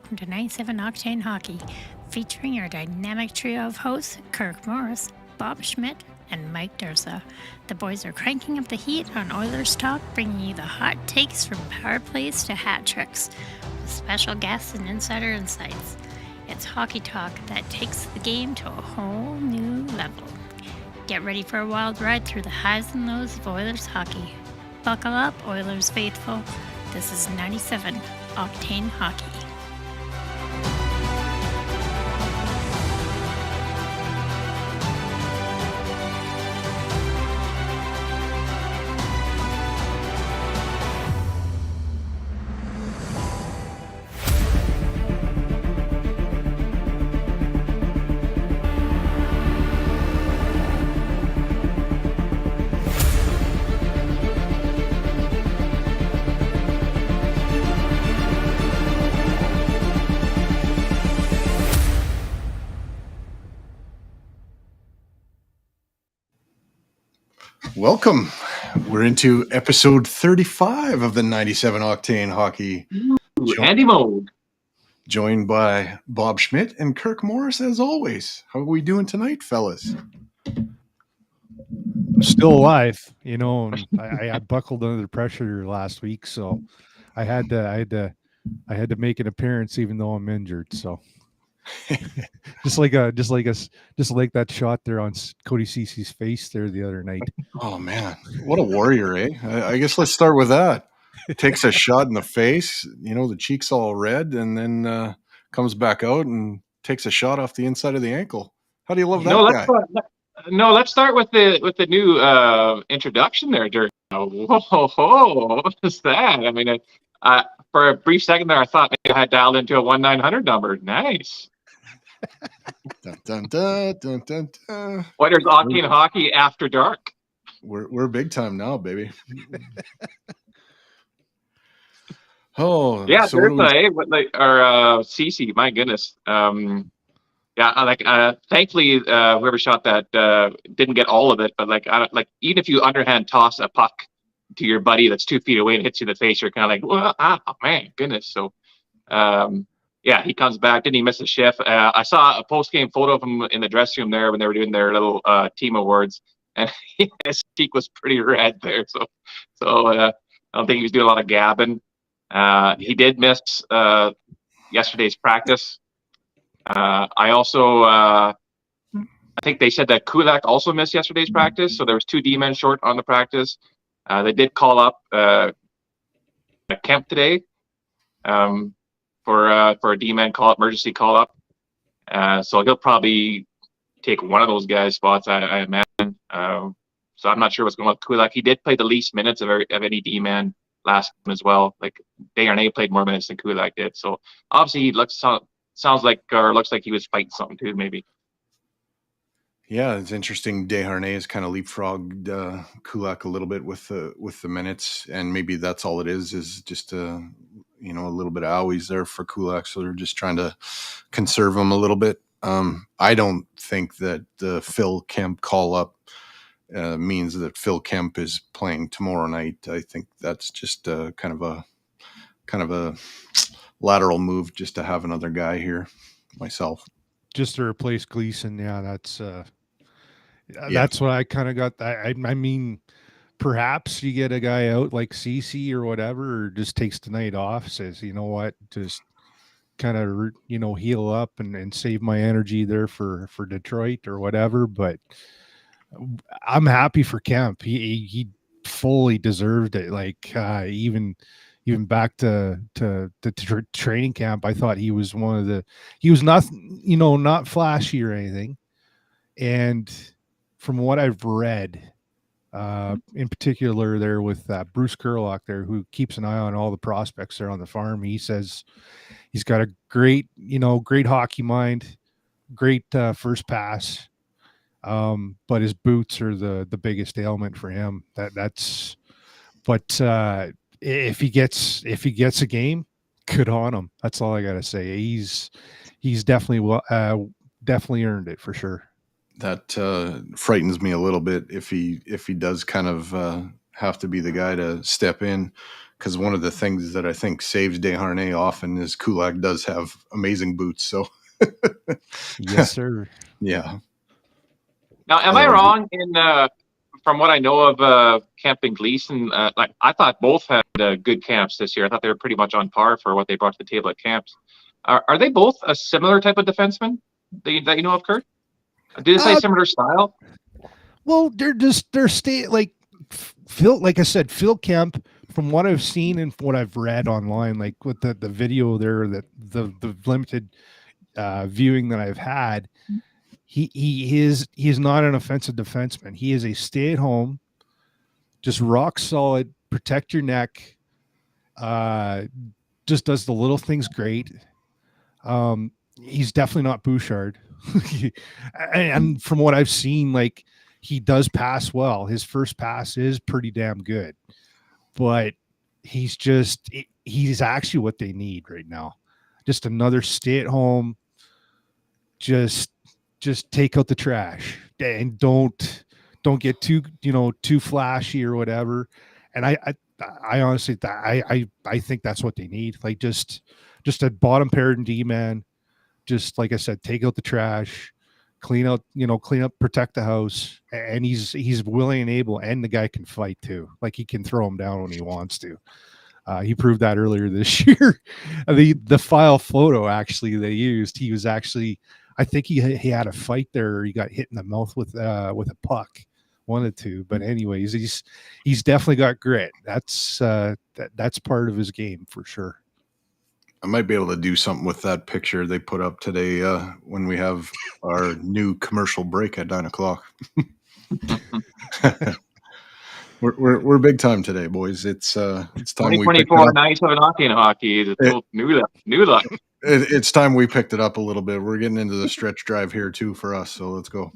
welcome to 97 Octane Hockey, featuring our dynamic trio of hosts, Kirk Morris, Bob Schmidt, and Mike Dursa. The boys are cranking up the heat on Oilers Talk, bringing you the hot takes from power plays to hat tricks, with special guests and insider insights. It's hockey talk that takes the game to a whole new level. Get ready for a wild ride through the highs and lows of Oilers hockey. Buckle up, Oilers faithful. This is 97 Octane Hockey. Welcome. We're into episode 35 of the 97 Octane Hockey. Andy mode. Joined by Bob Schmidt and Kirk Morris, as always. How are we doing tonight, fellas? I'm still alive, you know. And I buckled under the pressure last week, so I had to make an appearance, even though I'm injured. So just like that shot there on Cody Cece's face there the other night. Oh man, what a warrior, eh? I guess let's start with that. Takes a shot in the face, you know, the cheek's all red, and then comes back out and takes a shot off the inside of the ankle. How do you love that guy? Let's start with the new introduction there, Dirk. Whoa, what is that? I mean, for a brief second there, I thought maybe I had dialed into a 1-900 number. Nice. Dun, dun, dun, dun, dun, dun. Oilers Octane Hockey after dark. We're big time now, baby. Oh yeah, so Cece, my goodness. Thankfully, whoever shot that didn't get all of it, but even if you underhand toss a puck to your buddy that's 2 feet away and hits you in the face, you're kind of like, well, man, goodness. So, he comes back. Didn't he miss a shift? I saw a post-game photo of him in the dressing room there when they were doing their little team awards, and his cheek was pretty red there. So I don't think he was doing a lot of gabbing. He did miss yesterday's practice. I think they said that Kulak also missed yesterday's practice, so there was 2 D-men short on the practice. They did call up Kemp today for a D-man emergency call up. So he'll probably take one of those guys' spots, I imagine. So I'm not sure what's going on with Kulak. He did play the least minutes of any D-man last time as well. Like Desharnais played more minutes than Kulak did. So obviously he looks like he was fighting something too, maybe. Yeah, it's interesting. Desharnais has kind of leapfrogged Kulak a little bit with the minutes, and maybe that's all it is just a little bit of owies there for Kulak. So they're just trying to conserve him a little bit. I don't think that the Phil Kemp call up means that Phil Kemp is playing tomorrow night. I think that's just kind of a lateral move just to have another guy here myself. Just to replace Gleason. Yeah, that's what I kind of got. I mean, perhaps you get a guy out like Cece or whatever, or just takes tonight off, says, you know what, just kind of, heal up and save my energy there for Detroit or whatever. But I'm happy for Kemp. He fully deserved it. Like even back to training camp, I thought he was he was not flashy or anything. And from what I've read, in particular there with Bruce Kurlock there, who keeps an eye on all the prospects there on the farm, he says he's got a great hockey mind, great first pass. But his boots are the biggest ailment for him. If he gets a game, good on him. That's all I gotta say. He's definitely earned it for sure. That frightens me a little bit if he does kind of have to be the guy to step in, because one of the things that I think saves Desharnais often is Kulak does have amazing boots. So Yes, sir. yeah. Now, am I wrong in from what I know of Kemp and Gleason? Like I thought both had good camps this year. I thought they were pretty much on par for what they brought to the table at camps. Are they both a similar type of defenseman that you know of, Kurt? Do they play similar style? Well, they're like Phil. Like I said, Phil Kemp. From what I've seen and what I've read online, like with the video there, that the limited viewing that I've had, he is not an offensive defenseman. He is a stay at home, just rock solid, protect your neck. Just does the little things great. He's definitely not Bouchard. And from what I've seen, like he does pass well. His first pass is pretty damn good, but he's actually what they need right now. Just another stay at home, just take out the trash and don't get too flashy or whatever. And I honestly, I think that's what they need. Like just a bottom pair and D man. Just like I said, take out the trash, clean up, protect the house. And he's willing and able, and the guy can fight too. Like he can throw him down when he wants to. He proved that earlier this year. The file photo actually they used, he was actually, I think he had a fight there. Or he got hit in the mouth with a puck, one of two. But anyways, he's definitely got grit. That's part of his game for sure. I might be able to do something with that picture they put up today when we have our new commercial break at 9:00. We're big time today, boys. It's time. 2024 nights of hockey and hockey. It's new luck. It's time we picked it up a little bit. We're getting into the stretch drive here too for us. So let's go.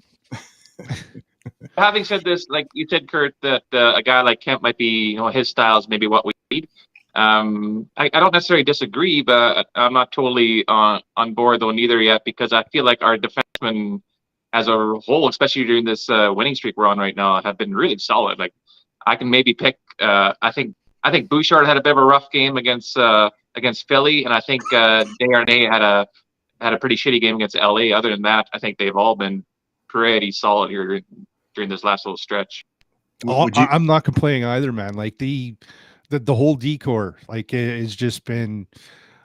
Having said this, like you said, Kurt, that a guy like Kemp might be, his style is maybe what we need. I don't necessarily disagree, but I'm not totally on board though neither yet, because I feel like our defensemen as a whole, especially during this winning streak we're on right now, have been really solid. Like I can maybe pick. I think Bouchard had a bit of a rough game against Philly, and I think Desharnais had a pretty shitty game against LA. Other than that, I think they've all been pretty solid here during this last little stretch. I'm not complaining either, man. Like the whole decor, like it's just been,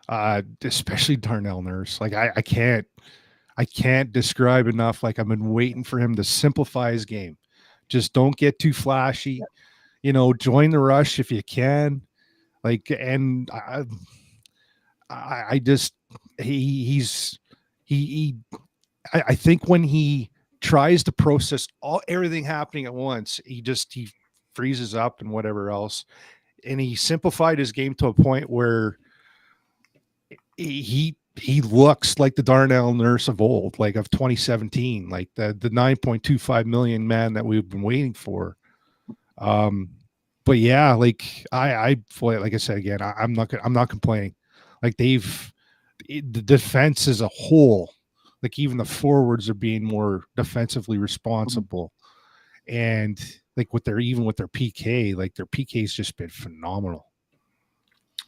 especially Darnell Nurse. Like I can't describe enough. Like I've been waiting for him to simplify his game. Just don't get too flashy. Join the rush if you can. Like, and I think when he tries to process everything happening at once, he freezes up and whatever else. And he simplified his game to a point where he looks like the Darnell Nurse of old, like of 2017, like the 9.25 million man that we've been waiting for. But yeah, like I said again, I'm not complaining. Like the defense as a whole, like even the forwards are being more defensively responsible, and like with their PK, like their PK's just been phenomenal.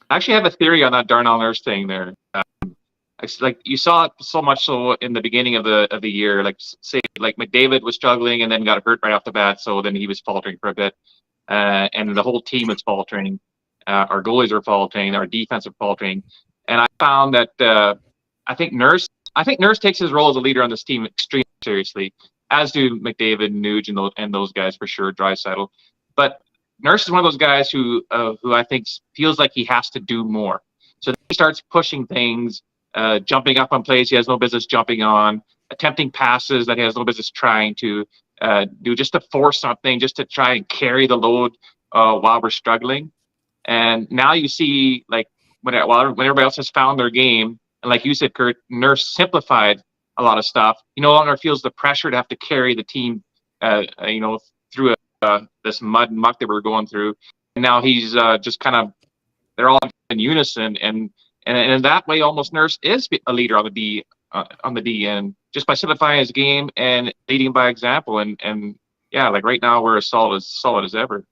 I actually have a theory on that Darnell Nurse thing there. Like you saw it so much so in the beginning of the year, like say like McDavid was struggling and then got hurt right off the bat, so then he was faltering for a bit, and the whole team was faltering. Our goalies are faltering, our defense are faltering, and I found that I think Nurse takes his role as a leader on this team extremely seriously, as do McDavid, Nuge, and those guys for sure, Draisaitl. But Nurse is one of those guys who I think feels like he has to do more. So he starts pushing things, jumping up on plays he has no business jumping on, attempting passes that he has no business trying to do, just to force something, just to try and carry the load while we're struggling. And now you see, like, when everybody else has found their game, and like you said, Kurt, Nurse simplified a lot of stuff. He no longer feels the pressure to have to carry the team, through this mud and muck that we're going through. And now he's just kind of, they're all in unison, and in that way, almost Nurse is a leader on the D end, just by simplifying his game and leading by example. And yeah, like right now we're as solid as ever.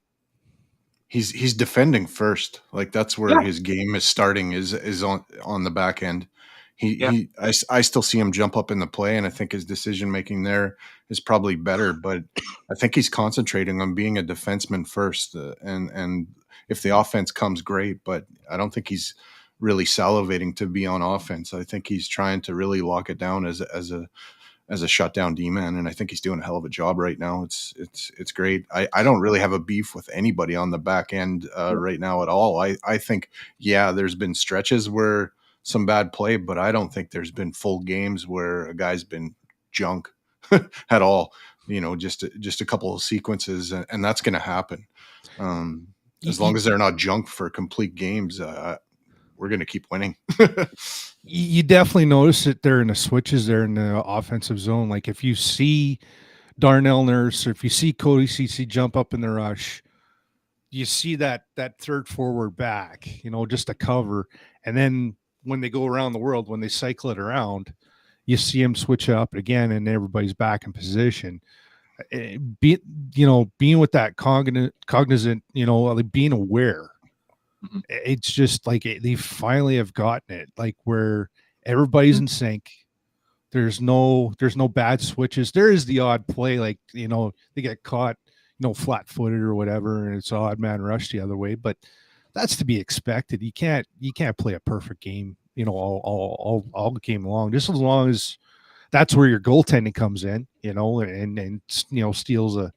he's defending first. Like that's where his game is starting is on the back end. I still see him jump up in the play, and I think his decision making there is probably better. But I think he's concentrating on being a defenseman first, and if the offense comes, great. But I don't think he's really salivating to be on offense. I think he's trying to really lock it down as a shutdown D-man, and I think he's doing a hell of a job right now. It's great. I don't really have a beef with anybody on the back end right now at all. I think, there's been stretches where some bad play, but I don't think there's been full games where a guy's been junk at all. Just a couple of sequences, and that's going to happen. As long as they're not junk for complete games, we're going to keep winning. You definitely notice it there in the switches there in the offensive zone. Like if you see Darnell Nurse or if you see Cody Ceci jump up in the rush, you see that third forward back, just to cover. And then when they go around the world, when they cycle it around, you see him switch it up again and everybody's back in position. Being with that cognizant, like being aware. It's just like they finally have gotten it, like where everybody's in sync. There's no bad switches. There is the odd play, like they get caught, flat-footed or whatever, and it's an odd man rush the other way. But that's to be expected. You can't play a perfect game, all game long. Just as long as that's where your goaltending comes in, and steals a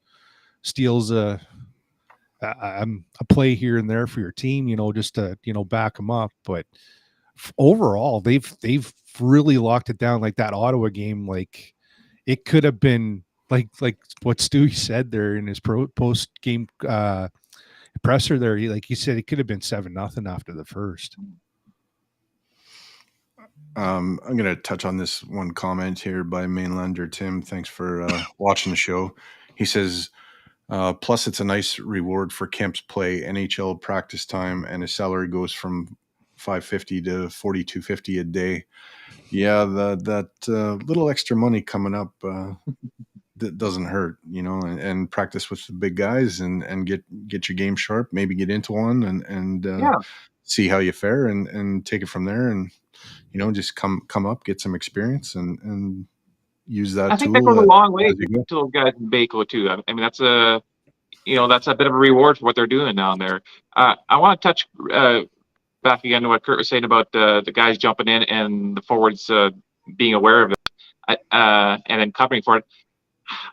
play here and there for your team, just to back them up. But overall, they've really locked it down. Like that Ottawa game, like it could have been like what Stewie said there in his post game presser there. He said it could have been 7-0 after the first. I'm going to touch on this one comment here by Mainlander Tim. Thanks for watching the show. He says, plus, it's a nice reward for Kemp's play. NHL practice time, and his salary goes from $550 to $4,250 a day. Yeah, that little extra money coming up that doesn't hurt, and practice with the big guys and get your game sharp. Maybe get into one and see how you fare and take it from there. And just come up, get some experience, and use that. I think that goes a long way to those guys in Baco too. I mean, that's a bit of a reward for what they're doing down there. I want to touch back again to what Kurt was saying about the guys jumping in and the forwards being aware of it and then covering for it.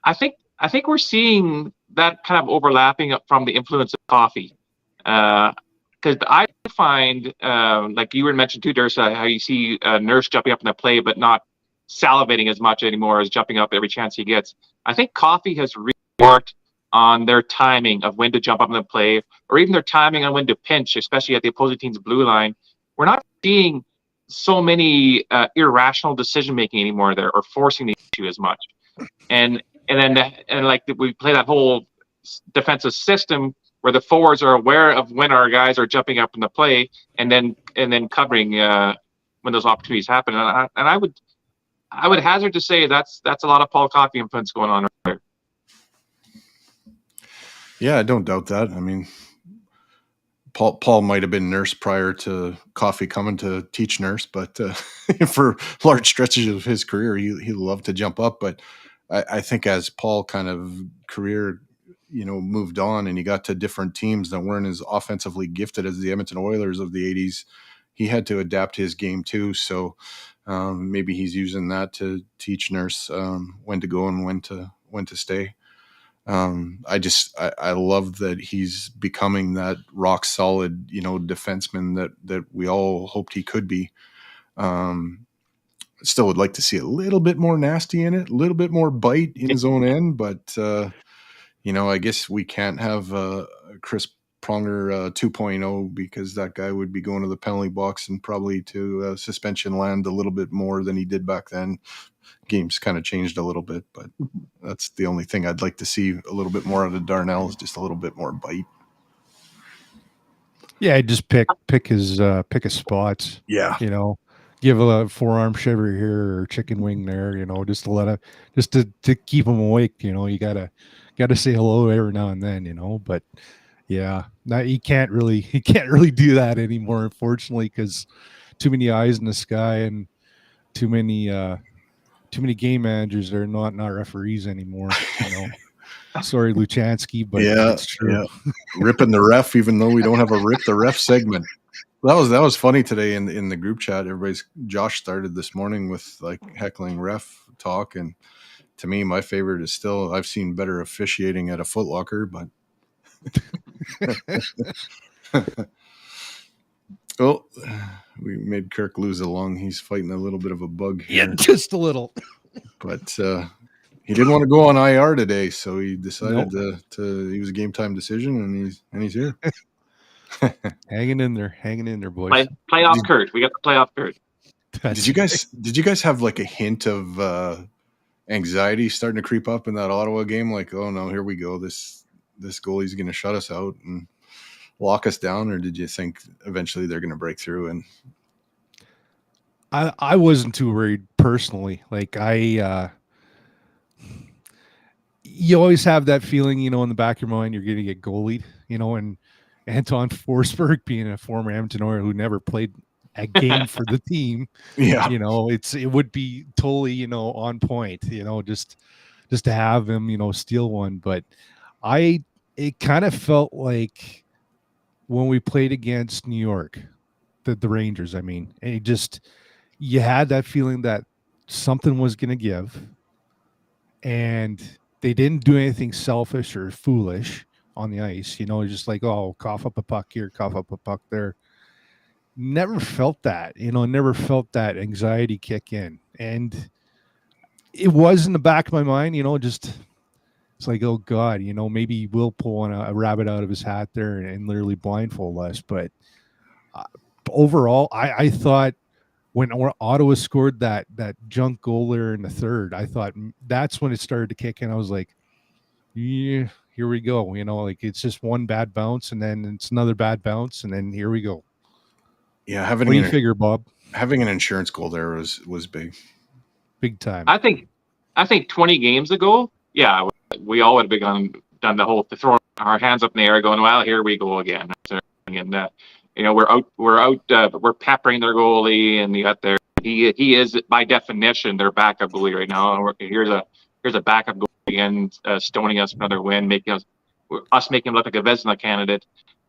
I think we're seeing that kind of overlapping from the influence of coffee. Because I find, like you were mentioned too, Dursa, how you see Nurse jumping up in the play, but not salivating as much anymore as jumping up every chance he gets. I think Coffee has really worked on their timing of when to jump up in the play, or even their timing on when to pinch, especially at the opposing team's blue line. We're not seeing so many irrational decision making anymore there, or forcing the issue as much. And like we play that whole defensive system where the forwards are aware of when our guys are jumping up in the play, and then covering when those opportunities happen. And I would hazard to say that's a lot of Paul Coffey influence going on right there. Yeah, I don't doubt that. I mean, Paul might have been Nurse prior to Coffey coming to teach Nurse, but for large stretches of his career, he loved to jump up. But I think as Paul kind of career, moved on and he got to different teams that weren't as offensively gifted as the Edmonton Oilers of the 80s, he had to adapt his game too. So maybe he's using that to teach Nurse when to go and when to stay. I love that he's becoming that rock solid, defenseman that we all hoped he could be. Still would like to see a little bit more nasty in it, a little bit more bite in his own end, but I guess we can't have Chris Pronger 2.0 because that guy would be going to the penalty box and probably to suspension land a little bit more than he did back then. Game's kind of changed a little bit, but that's the only thing I'd like to see a little bit more out of Darnell is just a little bit more bite. Yeah, just pick his spots. Yeah, give a forearm shiver here or chicken wing there. Just to keep him awake. You gotta say hello every now and then. But Yeah, now you can't really do that anymore, unfortunately, because too many eyes in the sky and too many game managers that are not referees anymore. Sorry, Luchansky, but Yeah, it's true. yeah. Ripping the ref, even though we don't have a rip the ref segment. That was funny today in the group chat. Josh started this morning with like heckling ref talk, and to me, my favorite is still I've seen better officiating at a Foot Locker, but oh, we made Kirk lose a lung. He's fighting a little bit of a bug here. Yeah, just a little. But he didn't want to go on IR today, so he decided Nope. to. He was a game time decision, and he's here. hanging in there, boys. Playoff Kurt. We got the playoff Kurt. Did you guys have like a hint of anxiety starting to creep up in that Ottawa game? Like, oh no, here we go. This goalie's going to shut us out and lock us down, or did you think eventually they're going to break through? And I wasn't too worried personally. Like you always have that feeling, in the back of your mind, you're going to get goalied, and Anton Forsberg being a former Edmonton Oiler who never played a game for the team, yeah, it would be totally, on point, just to have him, steal one. But it kind of felt like when we played against New York, the Rangers, I mean, and you had that feeling that something was going to give, and they didn't do anything selfish or foolish on the ice, just like, oh, cough up a puck here, cough up a puck there. Never felt that, never felt that anxiety kick in. And it was in the back of my mind, it's like, oh God, maybe we'll pull a rabbit out of his hat there and literally blindfold us. But overall, I thought when Ottawa scored that junk goal there in the third, I thought that's when it started to kick in. I was like, yeah, here we go. Like it's just one bad bounce and then it's another bad bounce and then here we go. Yeah, what do you figure, Bob? Having an insurance goal there was big time. I think 20 games ago, yeah, we all would have done the whole throwing our hands up in the air, going, "Well, here we go again." And we're peppering their goalie, and you got there. He is by definition their backup goalie right now. Here's a backup goalie again, stoning us for another win, making him look like a Vezina candidate.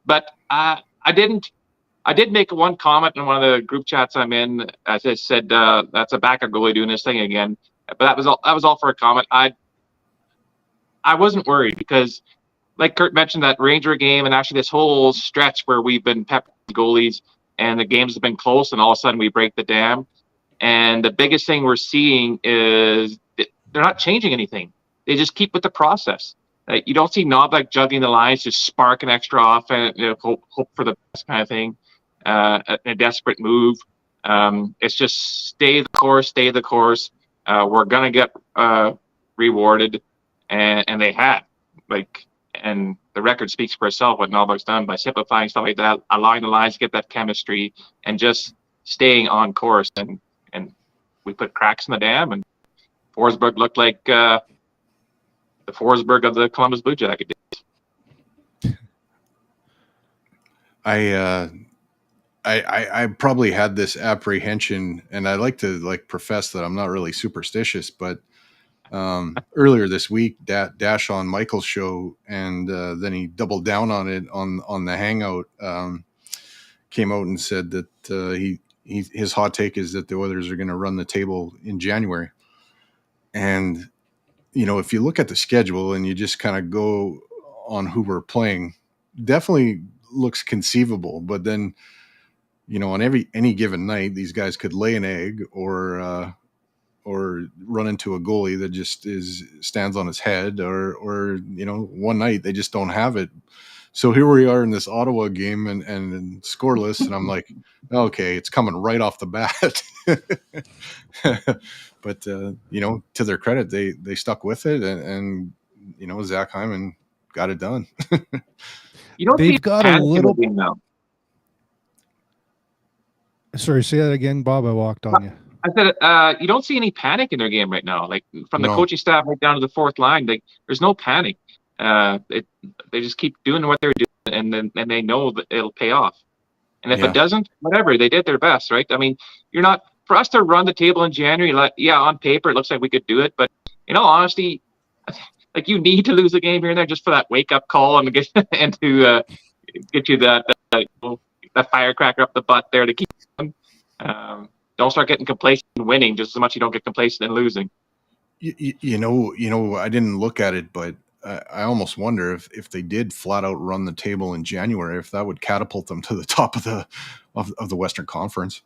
But I did make one comment in one of the group chats I'm in. As I said, that's a backup goalie doing this thing again. But that was all for a comment. I wasn't worried because, like Kurt mentioned, that Ranger game and actually this whole stretch where we've been peppering goalies and the games have been close and all of a sudden we break the dam. And the biggest thing we're seeing is they're not changing anything. They just keep with the process. You don't see Knobloch juggling the lines, just sparking extra offense, hope for the best kind of thing. A desperate move. It's just stay the course. We're gonna get rewarded, and they have. And the record speaks for itself what Knobloch's done by simplifying stuff like that, allowing the lines to get that chemistry, and just staying on course. And we put cracks in the dam, and Forsberg looked like the Forsberg of the Columbus Blue Jacket days. I probably had this apprehension, and I like to profess that I'm not really superstitious, but earlier this week, Dash on Michael's show, and then he doubled down on it on the Hangout. Came out and said that his hot take is that the Oilers are going to run the table in January, and if you look at the schedule and you just kind of go on who we're playing, definitely looks conceivable, but then. On any given night, these guys could lay an egg or run into a goalie that just stands on his head, or one night they just don't have it. So here we are in this Ottawa game and scoreless, and I'm like, okay, it's coming right off the bat. But to their credit, they stuck with it, and Zach Hyman got it done. They've got a little bit now. Sorry, say that again, Bob. I walked on you. I said, you don't see any panic in their game right now. Like from the coaching staff right down to the fourth line, there's no panic. They just keep doing what they're doing. and they know that it'll pay off. And if Yeah. it doesn't, whatever, they did their best, right? I mean, you're not for us to run the table in January. Like, yeah, on paper it looks like we could do it, but in all honesty, like you need to lose a game here and there just for that wake up call and get and to get you that firecracker up the butt there to keep them. Don't start getting complacent in winning just as much as you don't get complacent in losing. You know, I didn't look at it, but I almost wonder if they did flat out run the table in January, if that would catapult them to the top of the Western Conference.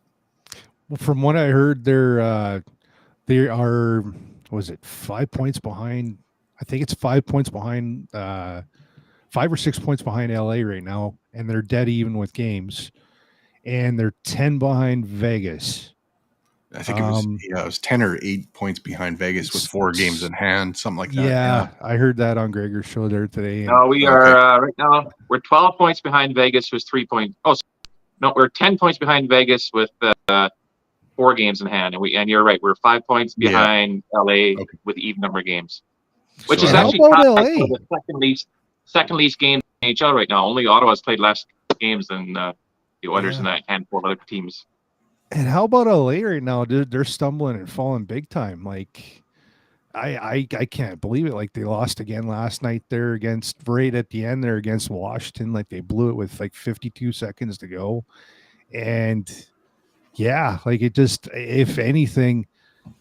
Well, from what I heard, they are, was it 5 points behind? I think it's 5 points behind, 5 or 6 points behind LA right now, and they're dead even with games, and they're 10 behind Vegas. I think it was 10 or 8 points behind Vegas with 4 games in hand, something like that. Yeah, I heard that on Gregor's show there today. No, we are right now. We're 12 points behind Vegas with 3 points. Oh, no, we're 10 points behind Vegas with 4 games in hand, and you're right. We're 5 points behind LA with even number of games, which is actually the second least game in NHL right now. Only Ottawa's played less games than the Oilers and that handful of other teams. And how about LA right now, dude? They're stumbling and falling big time. Like, I can't believe it. Like, they lost again last night there against, right at the end there against Washington. Like, they blew it with like 52 seconds to go. And yeah, like it just, if anything,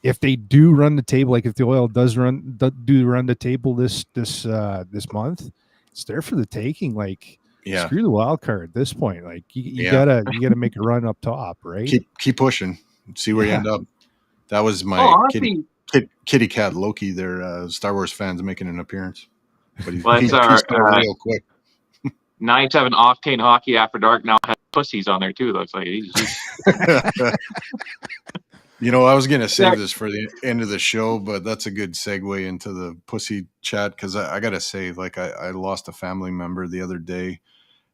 if they do run the table, like if the Oil does run the table this month, it's there for the taking. Like, screw the wild card at this point. Like you gotta make a run up top, right? Keep pushing, see where you end up. That was my kitty cat Loki. There, Star Wars fans making an appearance, but he's real quick. 9-7 Octane Hockey After Dark now has pussies on there too. Looks like he's You know, I was going to save this for the end of the show, but that's a good segue into the pussy chat, because I got to say, like, I lost a family member the other day,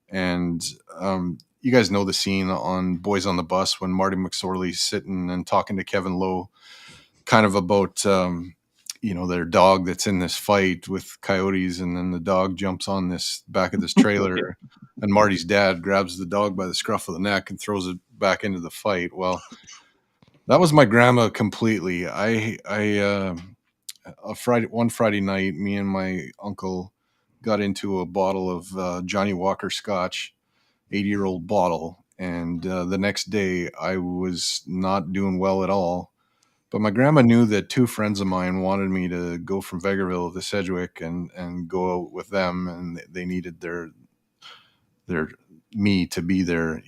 and you guys know the scene on Boys on the Bus when Marty McSorley's sitting and talking to Kevin Lowe kind of about, their dog that's in this fight with coyotes, and then the dog jumps on this back of this trailer, and Marty's dad grabs the dog by the scruff of the neck and throws it back into the fight. Well, that was my grandma completely. One Friday night, me and my uncle got into a bottle of Johnny Walker Scotch, 80-year-old bottle, and the next day I was not doing well at all. But my grandma knew that 2 friends of mine wanted me to go from Vegreville to Sedgwick and go out with them, and they needed their me to be their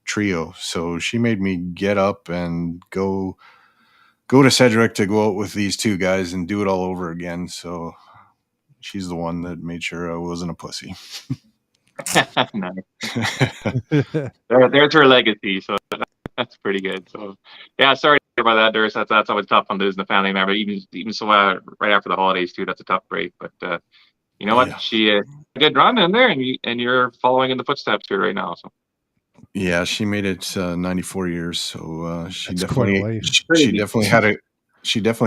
trio. So she made me get up and go to Sedgwick to go out with these 2 guys and do it all over again. So she's the one that made sure I wasn't a pussy. There's her legacy, so that's pretty good. So yeah, sorry about that, Durst. That's always tough on losing a family member, even so right after the holidays too. That's a tough break, but you know what? Yeah. She a good run in there, and you're following in the footsteps here right now. So yeah, she made it 94 years, so she definitely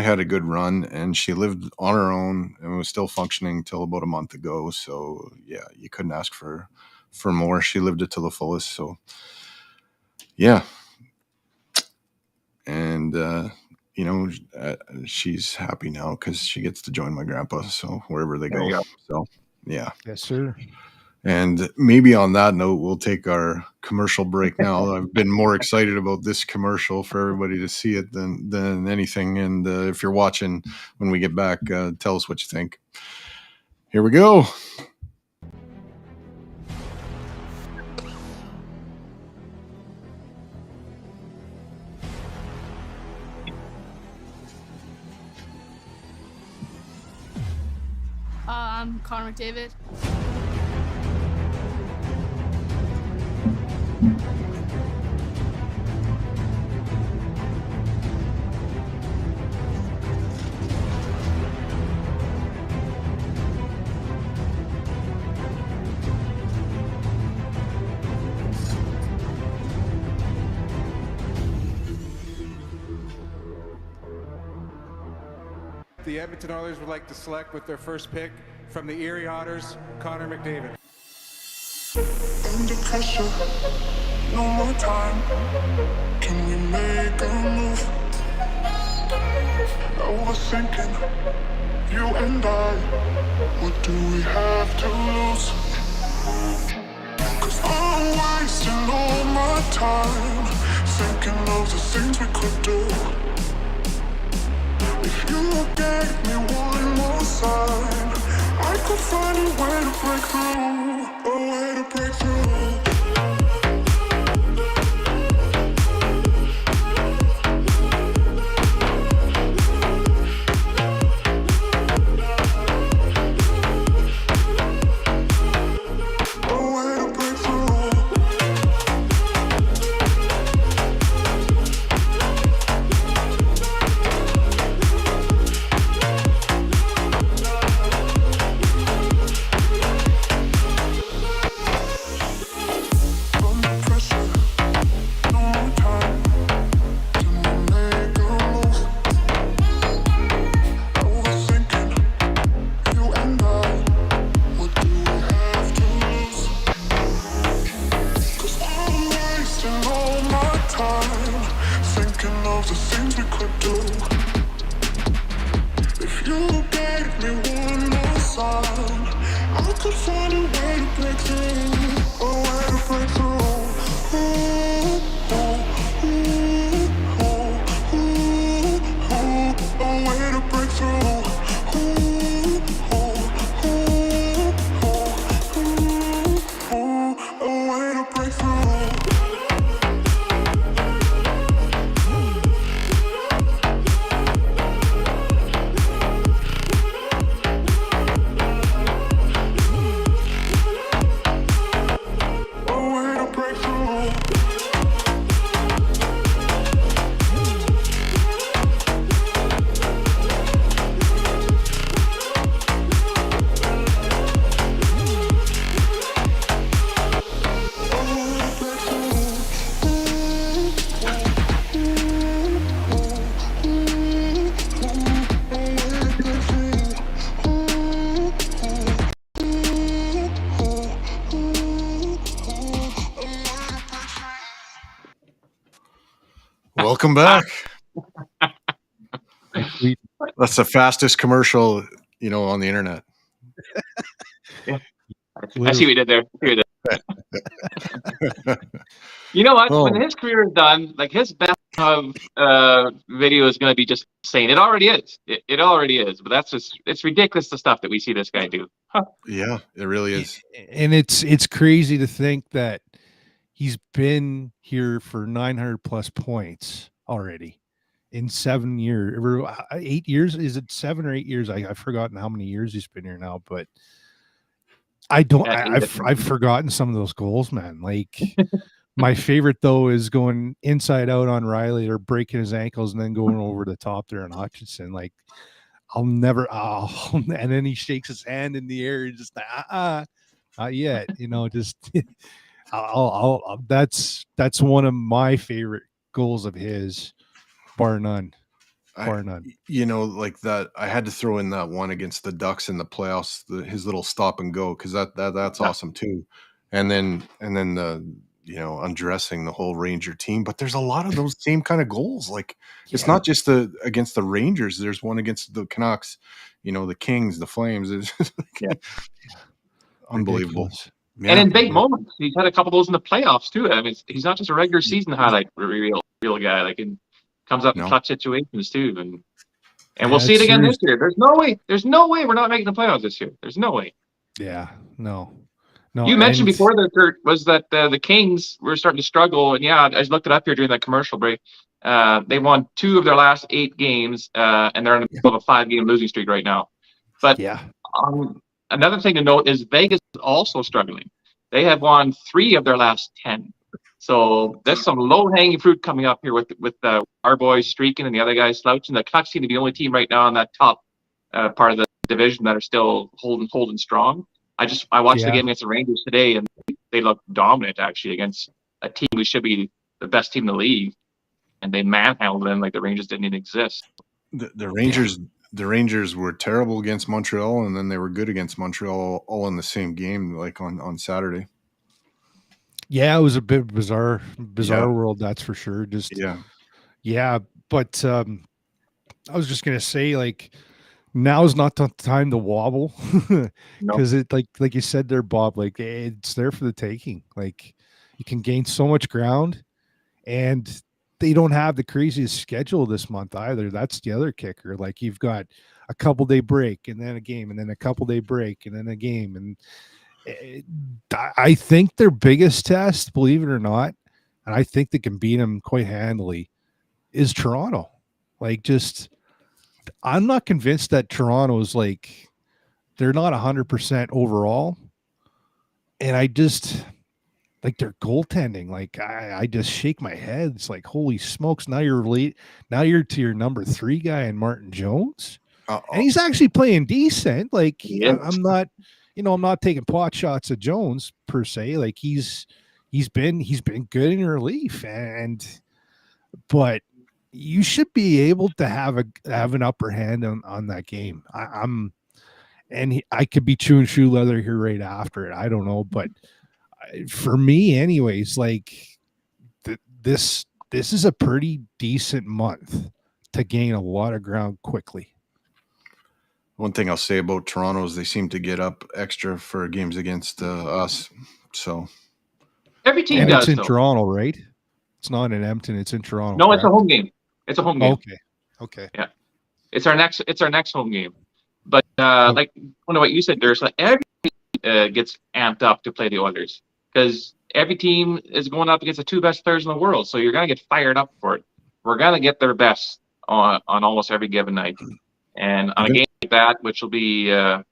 had a good run, and she lived on her own and was still functioning till about a month ago. So yeah, you couldn't ask for more. She lived it to the fullest. So yeah, and she's happy now because she gets to join my grandpa. So wherever they go. So yeah. Yes, sir. And maybe on that note, we'll take our commercial break now. I've been more excited about this commercial for everybody to see it than anything. And if you're watching when we get back, tell us what you think. Here we go. I'm Connor McDavid. The Edmonton Oilers would like to select with their first pick from the Erie Otters, Connor McDavid. Under pressure, no more time. Can we make a move? Overthinking, you and I. What do we have to lose? 'Cause I'm wasting all my time thinking of the things we could do. If you gave me one more sign, I could find a way to break through. A way to break through. Welcome back. We- That's the fastest commercial, on the internet. I see what you did there. You know what? Oh. When his career is done, like his best of video is going to be just insane. It already is. It already is. But it's ridiculous the stuff that we see this guy do. Huh. Yeah, it really is. And it's crazy to think that he's been here for 900 plus points already in 7 years or 8 years. Is it 7 or 8 years? I've forgotten how many years he's been here now, but I've forgotten some of those goals, man. Like my favorite though is going inside out on Riley or breaking his ankles and then going over the top there on Hutchinson. Like and then he shakes his hand in the air and just not yet, just that's one of my favorite goals of his, bar none. Like that, I had to throw in that one against the Ducks in the playoffs, his little stop and go, because that's awesome too. And then the undressing the whole Ranger team. But there's a lot of those same kind of goals. Like it's not just against the Rangers. There's one against the Canucks, the Kings, the Flames. It's unbelievable. Yeah. And in big moments, he's had a couple of those in the playoffs too. I mean, he's not just a regular season highlight real guy. Like comes up in clutch situations too, and we'll see it again this year. There's no way we're not making the playoffs this year. There's no way. Yeah, no. You mentioned before that, Kurt, was that the Kings were starting to struggle, and yeah, I just looked it up here during that commercial break. They won 2 of their last 8 games, and they're in the middle of a 5-game losing streak right now. But another thing to note is Vegas is also struggling. They have won 3 of their last 10. So there's some low-hanging fruit coming up here with our boys streaking and the other guys slouching. The Canucks seem to be the only team right now in that top part of the division that are still holding strong. I watched the game against the Rangers today, and they look dominant actually against a team who should be the best team in the league, and they manhandled them like the Rangers didn't even exist. The Rangers were terrible against Montreal, and then they were good against Montreal all in the same game, like on Saturday. Yeah, it was a bit bizarre Yeah. world, that's for sure. Just Yeah. yeah, but I was just gonna say, like, now is not the time to wobble No. because it like you said there, Bob, like it's there for the taking. Like you can gain so much ground, and they don't have the craziest schedule this month either. That's the other kicker. Like you've got a couple day break and then a game and then a couple day break and then a game. And it, I think their biggest test, believe it or not, and I think they can beat them quite handily, is Toronto. Like just I'm not convinced that Toronto's like they're not 100% overall. And I just like their goaltending, like I just shake my head. It's like, holy smokes, now you're late. Now you're to your number 3 guy in Martin Jones. And he's actually playing decent. Like Yes. I'm not, I'm not taking pot shots at Jones per se. Like he's been good in relief, but you should be able to have an upper hand on that game. I could be chewing shoe leather here right after it. I don't know, but for me, anyways, like this is a pretty decent month to gain a lot of ground quickly. One thing I'll say about Toronto is they seem to get up extra for games against us. So Every team And does, it's in though. Toronto, right? It's not in Edmonton. It's in Toronto. No, it's a correct? home game. It's a home game. Okay. It's our next home game. But like what you said, there's like every gets amped up to play the Oilers because every team is going up against the 2 best players in the world. So you're gonna get fired up for it. We're gonna get their best on almost every given night, and on a game like that, which will be a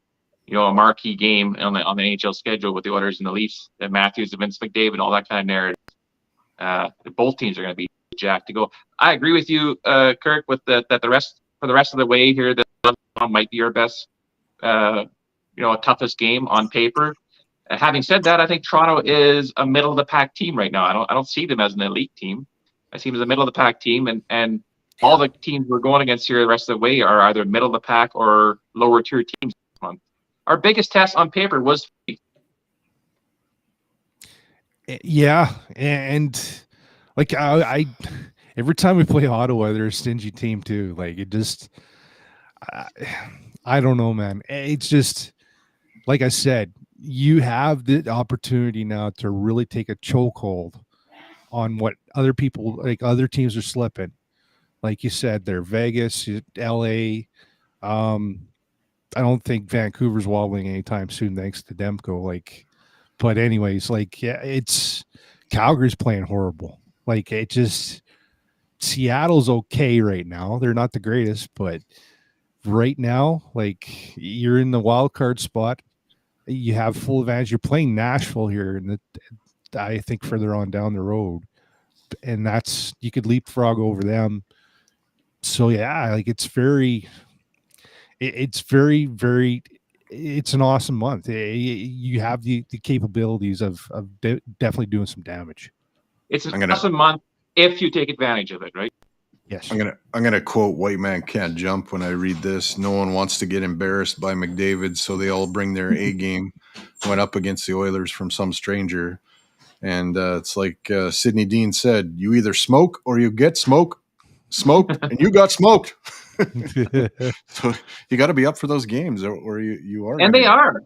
marquee game on the NHL schedule with the Oilers and the Leafs, the Matthews, the Vince McDavid, all that kind of narrative. Both teams are going to be jacked to go. I agree with you, Kirk, with that the rest of the way here, that might be our best, toughest game on paper. Having said that, I think Toronto is a middle of the pack team right now. I don't see them as an elite team. I see them as a middle of the pack team, and all the teams we're going against here the rest of the way are either middle of the pack or lower tier teams this month. Our biggest test on paper was. Yeah, and like I every time we play Ottawa, they're a stingy team too. Like it just, I don't know, man. It's just like I said, you have the opportunity now to really take a chokehold on what other people, like other teams, are slipping. Like you said, they're Vegas, LA. I don't think Vancouver's wobbling anytime soon, thanks to Demko. Like, but anyways, like, yeah, it's Calgary's playing horrible. Like, it just Seattle's okay right now. They're not the greatest, but right now, like, you're in the wild card spot. You have full advantage. You're playing Nashville here, and I think further on down the road, and that's you could leapfrog over them. So yeah, like it's very, very. It's an awesome month. You have the capabilities of definitely doing some damage. It's an awesome month if you take advantage of it, right? Yes. I'm gonna quote White Man Can't Jump when I read this. No one wants to get embarrassed by McDavid, so they all bring their A game. Went up against the Oilers from some stranger, and it's like Sidney Dean said: you either smoke or you get smoked, and you got smoked. So you got to be up for those games, or you are. And they are.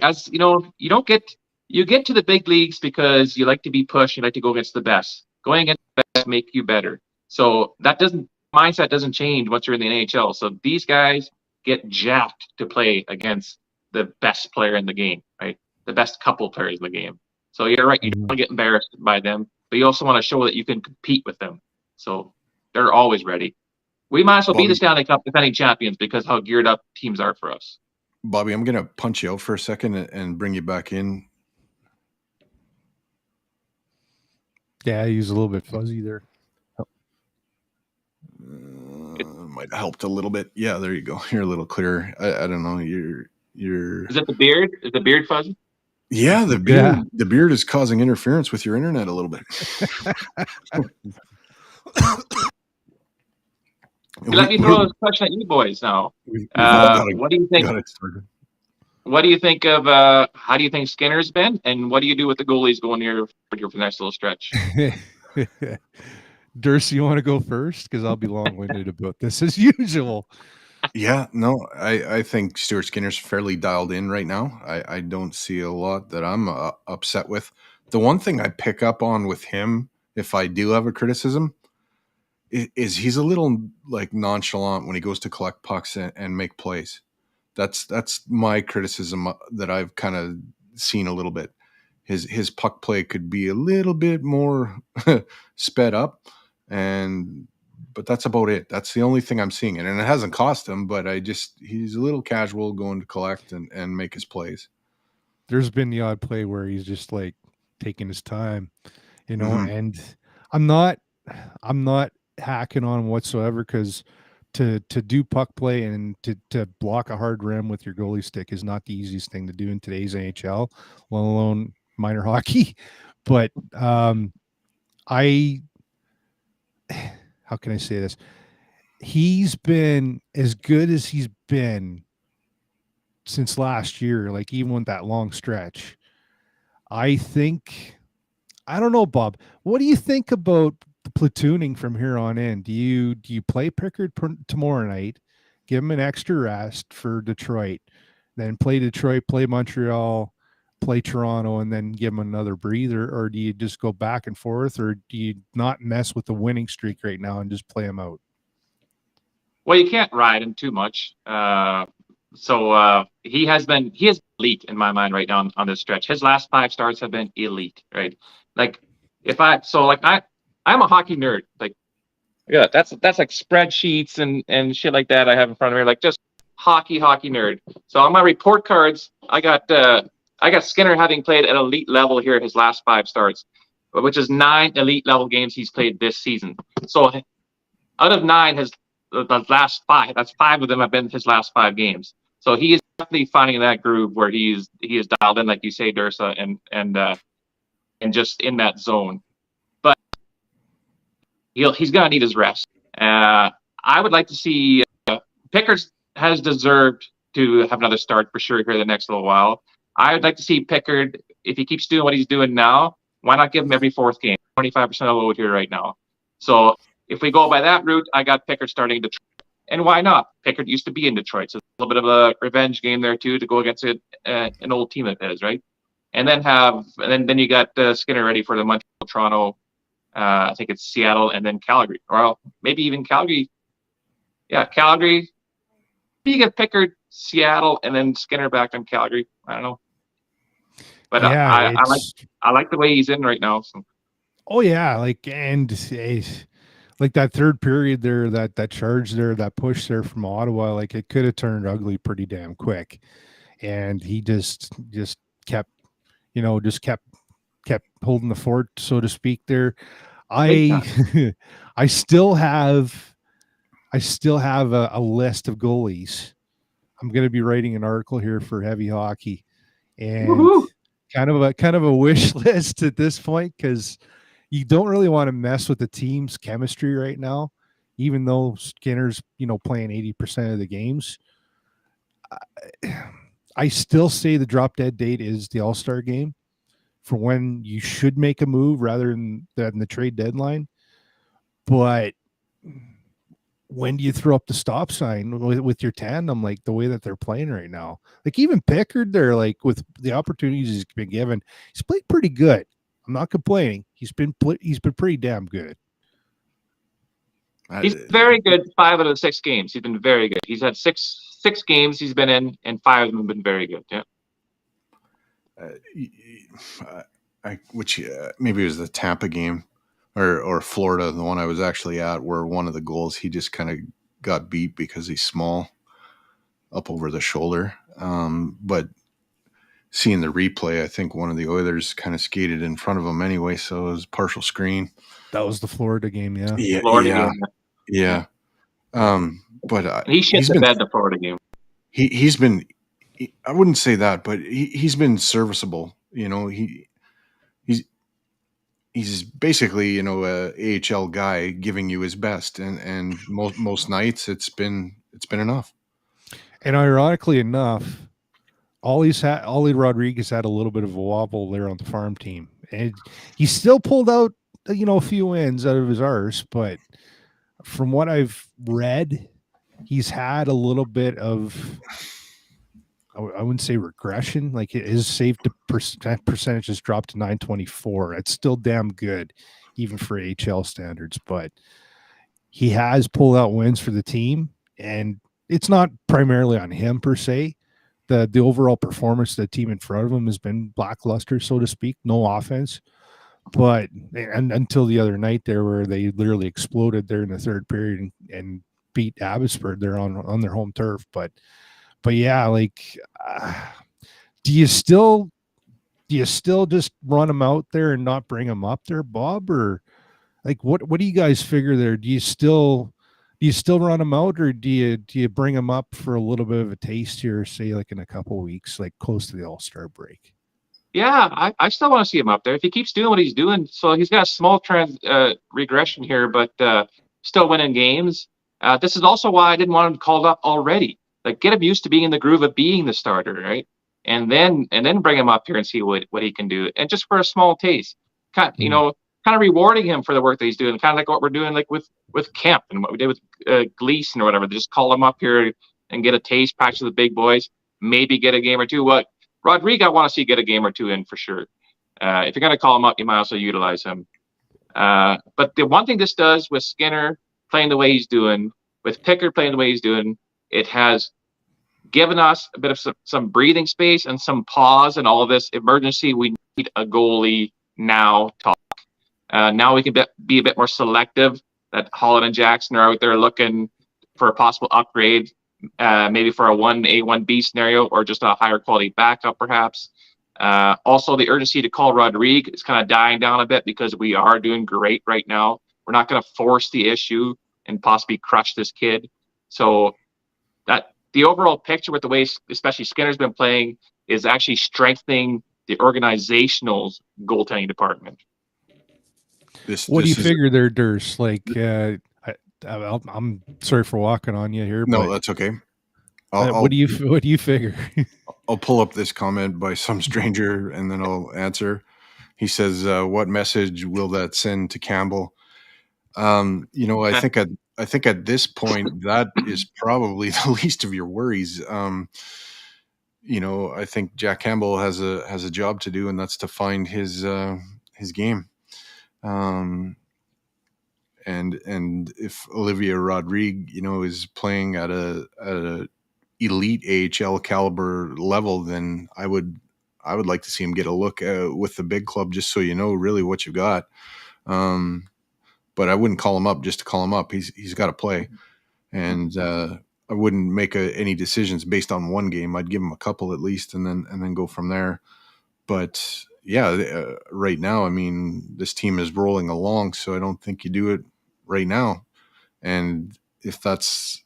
As you know, you get to the big leagues because you like to be pushed. You like to go against the best. Going against the best make you better. So mindset doesn't change once you're in the NHL. So these guys get jacked to play against the best player in the game, right? The best couple players in the game. So you're right. You don't want to get embarrassed by them, but you also want to show that you can compete with them. So they're always ready. We might as well be the Stanley Cup defending champions because how geared up teams are for us. Bobby, I'm going to punch you out for a second and bring you back in. Yeah, he's a little bit fuzzy there. Might have helped a little bit. Yeah, there you go. You're a little clearer. I don't know. You're. Is it the beard? Is the beard fuzzy? Yeah, the beard. Yeah. The beard is causing interference with your internet a little bit. Let me throw a question at you boys now. What do you think? what do you think of how do you think Skinner's been, and what do you do with the goalies going here for the next little stretch? Durst, you want to go first? Because I'll be long-winded about this as usual. Yeah, no, I think Stuart Skinner's fairly dialed in right now. I don't see a lot that I'm upset with. The one thing I pick up on with him, if I do have a criticism, is he's a little like nonchalant when he goes to collect pucks and make plays. That's my criticism that I've kind of seen a little bit. His puck play could be a little bit more sped up, but that's about it. That's the only thing I'm seeing, and it hasn't cost him. But he's a little casual going to collect and make his plays. There's been the odd play where he's just like taking his time, Mhm. and I'm not hacking on him whatsoever, because to do puck play and to block a hard rim with your goalie stick is not the easiest thing to do in today's NHL, let alone minor hockey. But I how can I say this? He's been as good as he's been since last year, like even with that long stretch. I don't know, Bob. What do you think about the platooning from here on in? Do you play Pickard tomorrow night, give him an extra rest for Detroit, then play Detroit, play Montreal, play Toronto, and then give him another breather? Or do you just go back and forth, or do you not mess with the winning streak right now and just play him out? Well, you can't ride him too much. He has been elite in my mind right now on this stretch. His last 5 starts have been elite, right? Like I'm a hockey nerd. Like, yeah, that's like spreadsheets and shit like that I have in front of me. Like, just hockey nerd. So on my report cards, I got Skinner having played at elite level here his last 5 starts, which is 9 elite level games he's played this season. So out of 9, the last 5, that's 5 of them have been his last 5 games. So he is definitely finding that groove where he is dialed in, like you say, Dursa, and just in that zone. But he's gonna need his rest. I would like to see Pickard has deserved to have another start for sure here the next little while. I would like to see Pickard, if he keeps doing what he's doing now, why not give him every 4th game, 25% of load here right now. So if we go by that route, I got Pickard starting Detroit. And why not? Pickard used to be in Detroit, so it's a little bit of a revenge game there too, to go against an old team of his, right? And then you got Skinner ready for the Montreal, Toronto, I think it's Seattle, and then Calgary. Or maybe even Calgary. Yeah, Calgary. You get Pickard, Seattle, and then Skinner back on Calgary. I don't know. But yeah, I like the way he's in right now. So. Oh yeah, like that third period there, that charge there, that push there from Ottawa, like it could have turned ugly pretty damn quick, and he just kept, kept holding the fort, so to speak. There, I still have a list of goalies. I'm going to be writing an article here for Heavy Hockey, and Woo-hoo! kind of a wish list at this point, because you don't really want to mess with the team's chemistry right now, even though Skinner's, playing 80% of the games. I still say the drop dead date is the All-Star game for when you should make a move rather than the trade deadline. But when do you throw up the stop sign with your tandem, like the way that they're playing right now? Like even Pickard there, like with the opportunities he's been given, he's played pretty good. I'm not complaining. He's been pretty damn good. He's very good 5 out of the 6 games. He's been very good. He's had six games he's been in, and 5 of them have been very good. Yeah. Maybe it was the Tampa game or Florida, the one I was actually at, where one of the goals he just kind of got beat because he's small up over the shoulder. But seeing the replay, I think one of the Oilers kind of skated in front of him anyway, so it was partial screen. That was the Florida game, yeah. Yeah. But he shit the bed the Florida game. He's been. I wouldn't say that, but he's been serviceable. He's basically a AHL guy giving you his best, and most nights it's been enough. And ironically enough, Ollie Rodriguez had a little bit of a wobble there on the farm team, and he still pulled out a few wins out of his arse. But from what I've read, he's had a little bit of, I wouldn't say regression. Like his save to percentage has dropped to 924. It's still damn good, even for AHL standards. But he has pulled out wins for the team, and it's not primarily on him per se. The overall performance of the team in front of him has been lackluster, so to speak. No offense, but until the other night there, where they literally exploded there in the third period and beat Abbotsford there on their home turf. But yeah, like, do you still just run him out there and not bring him up there, Bob? Or like, what do you guys figure there? Do you still run him out, or do you bring him up for a little bit of a taste here, say like in a couple of weeks, like close to the All-Star break? Yeah, I still want to see him up there. If he keeps doing what he's doing, so he's got a small regression here, but still winning games. This is also why I didn't want him called up already. Like, get him used to being in the groove of being the starter, right? And then bring him up here and see what he can do. And just for a small taste, kind of rewarding him for the work that he's doing, kind of like what we're doing like with Kemp and what we did with Gleason or whatever. Just call him up here and get a taste, practice with the big boys, maybe get a game or two. What Rodrigo, I want to see get a game or two in for sure. If you're going to call him up, you might also utilize him. But the one thing this does with Skinner playing the way he's doing, with Pickard playing the way he's doing, it has given us a bit of some breathing space and some pause in all of this emergency. We need a goalie now talk. Now we can be a bit more selective, that Holland and Jackson are out there looking for a possible upgrade, maybe for a 1A, 1B scenario, or just a higher quality backup perhaps. Also, the urgency to call Rodrigue is kind of dying down a bit because we are doing great right now. We're not going to force the issue and possibly crush this kid. So that the overall picture with the way especially Skinner's been playing is actually strengthening the organizational goaltending department. What do you figure there, Durst? Like, I'm sorry for walking on you here. No, that's okay. What do you figure? I'll pull up this comment by some stranger and then I'll answer. He says, "What message will that send to Campbell?" I think at this point that is probably the least of your worries. I think Jack Campbell has a job to do, and that's to find his game. And if Olivier Rodrigue, is playing at a elite AHL caliber level, then I would like to see him get a look with the big club, just so you know really what you got. But I wouldn't call him up just to call him up. He's got to play, and I wouldn't make any decisions based on one game. I'd give him a couple at least, and then go from there. But yeah, right now, I mean, this team is rolling along, so I don't think you do it right now. And if that's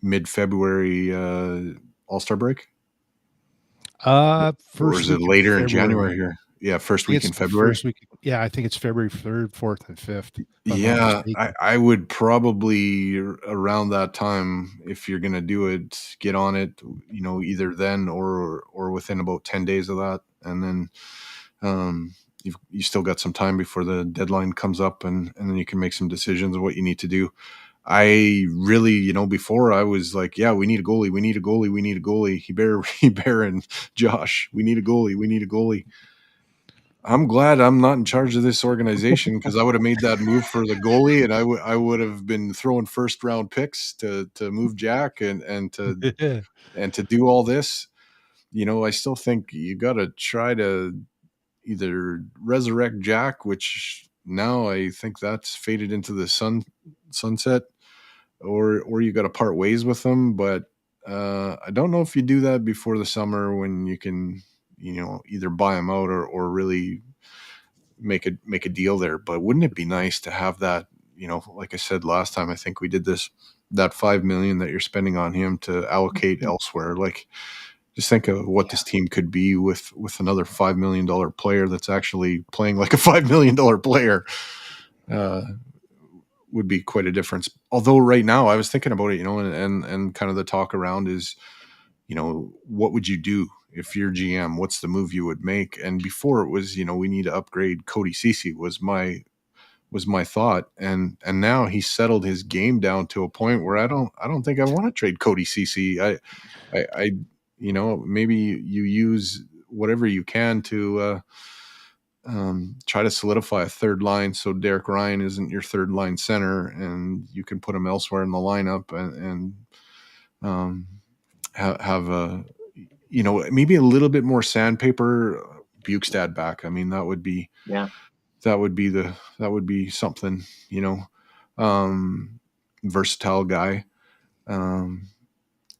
mid-February All-Star break, or is it later in January here? Yeah, first week in February. Yeah, I think it's February 3rd, 4th, and 5th. Yeah, I would probably around that time, if you're going to do it, get on it, either then or within about 10 days of that. And then you still got some time before the deadline comes up, and then you can make some decisions on what you need to do. I really, before I was like, yeah, we need a goalie. We need a goalie. We need a goalie. Hebert and Josh, we need a goalie. We need a goalie. I'm glad I'm not in charge of this organization, because I would have made that move for the goalie, and I would have been throwing first round picks to move Jack and to do all this. I still think you got to try to either resurrect Jack, which now I think that's faded into the sunset, or you got to part ways with him. But I don't know if you do that before the summer, when you can either buy him out or really make a deal there. But wouldn't it be nice to have that, like I said last time, I think we did this, that $5 million that you're spending on him to allocate elsewhere. Like, just think of what this team could be with another $5 million player that's actually playing like a $5 million player. Would be quite a difference. Although right now I was thinking about it, and kind of the talk around is, what would you do if you're GM? What's the move you would make? And before it was, we need to upgrade Cody Ceci was my thought. And now he's settled his game down to a point where I don't think I want to trade Cody Ceci. I maybe you use whatever you can to try to solidify a third line so Derek Ryan isn't your third line center, and you can put him elsewhere in the lineup and have a maybe a little bit more sandpaper. Bukestad back. I mean, that would be something, versatile guy. And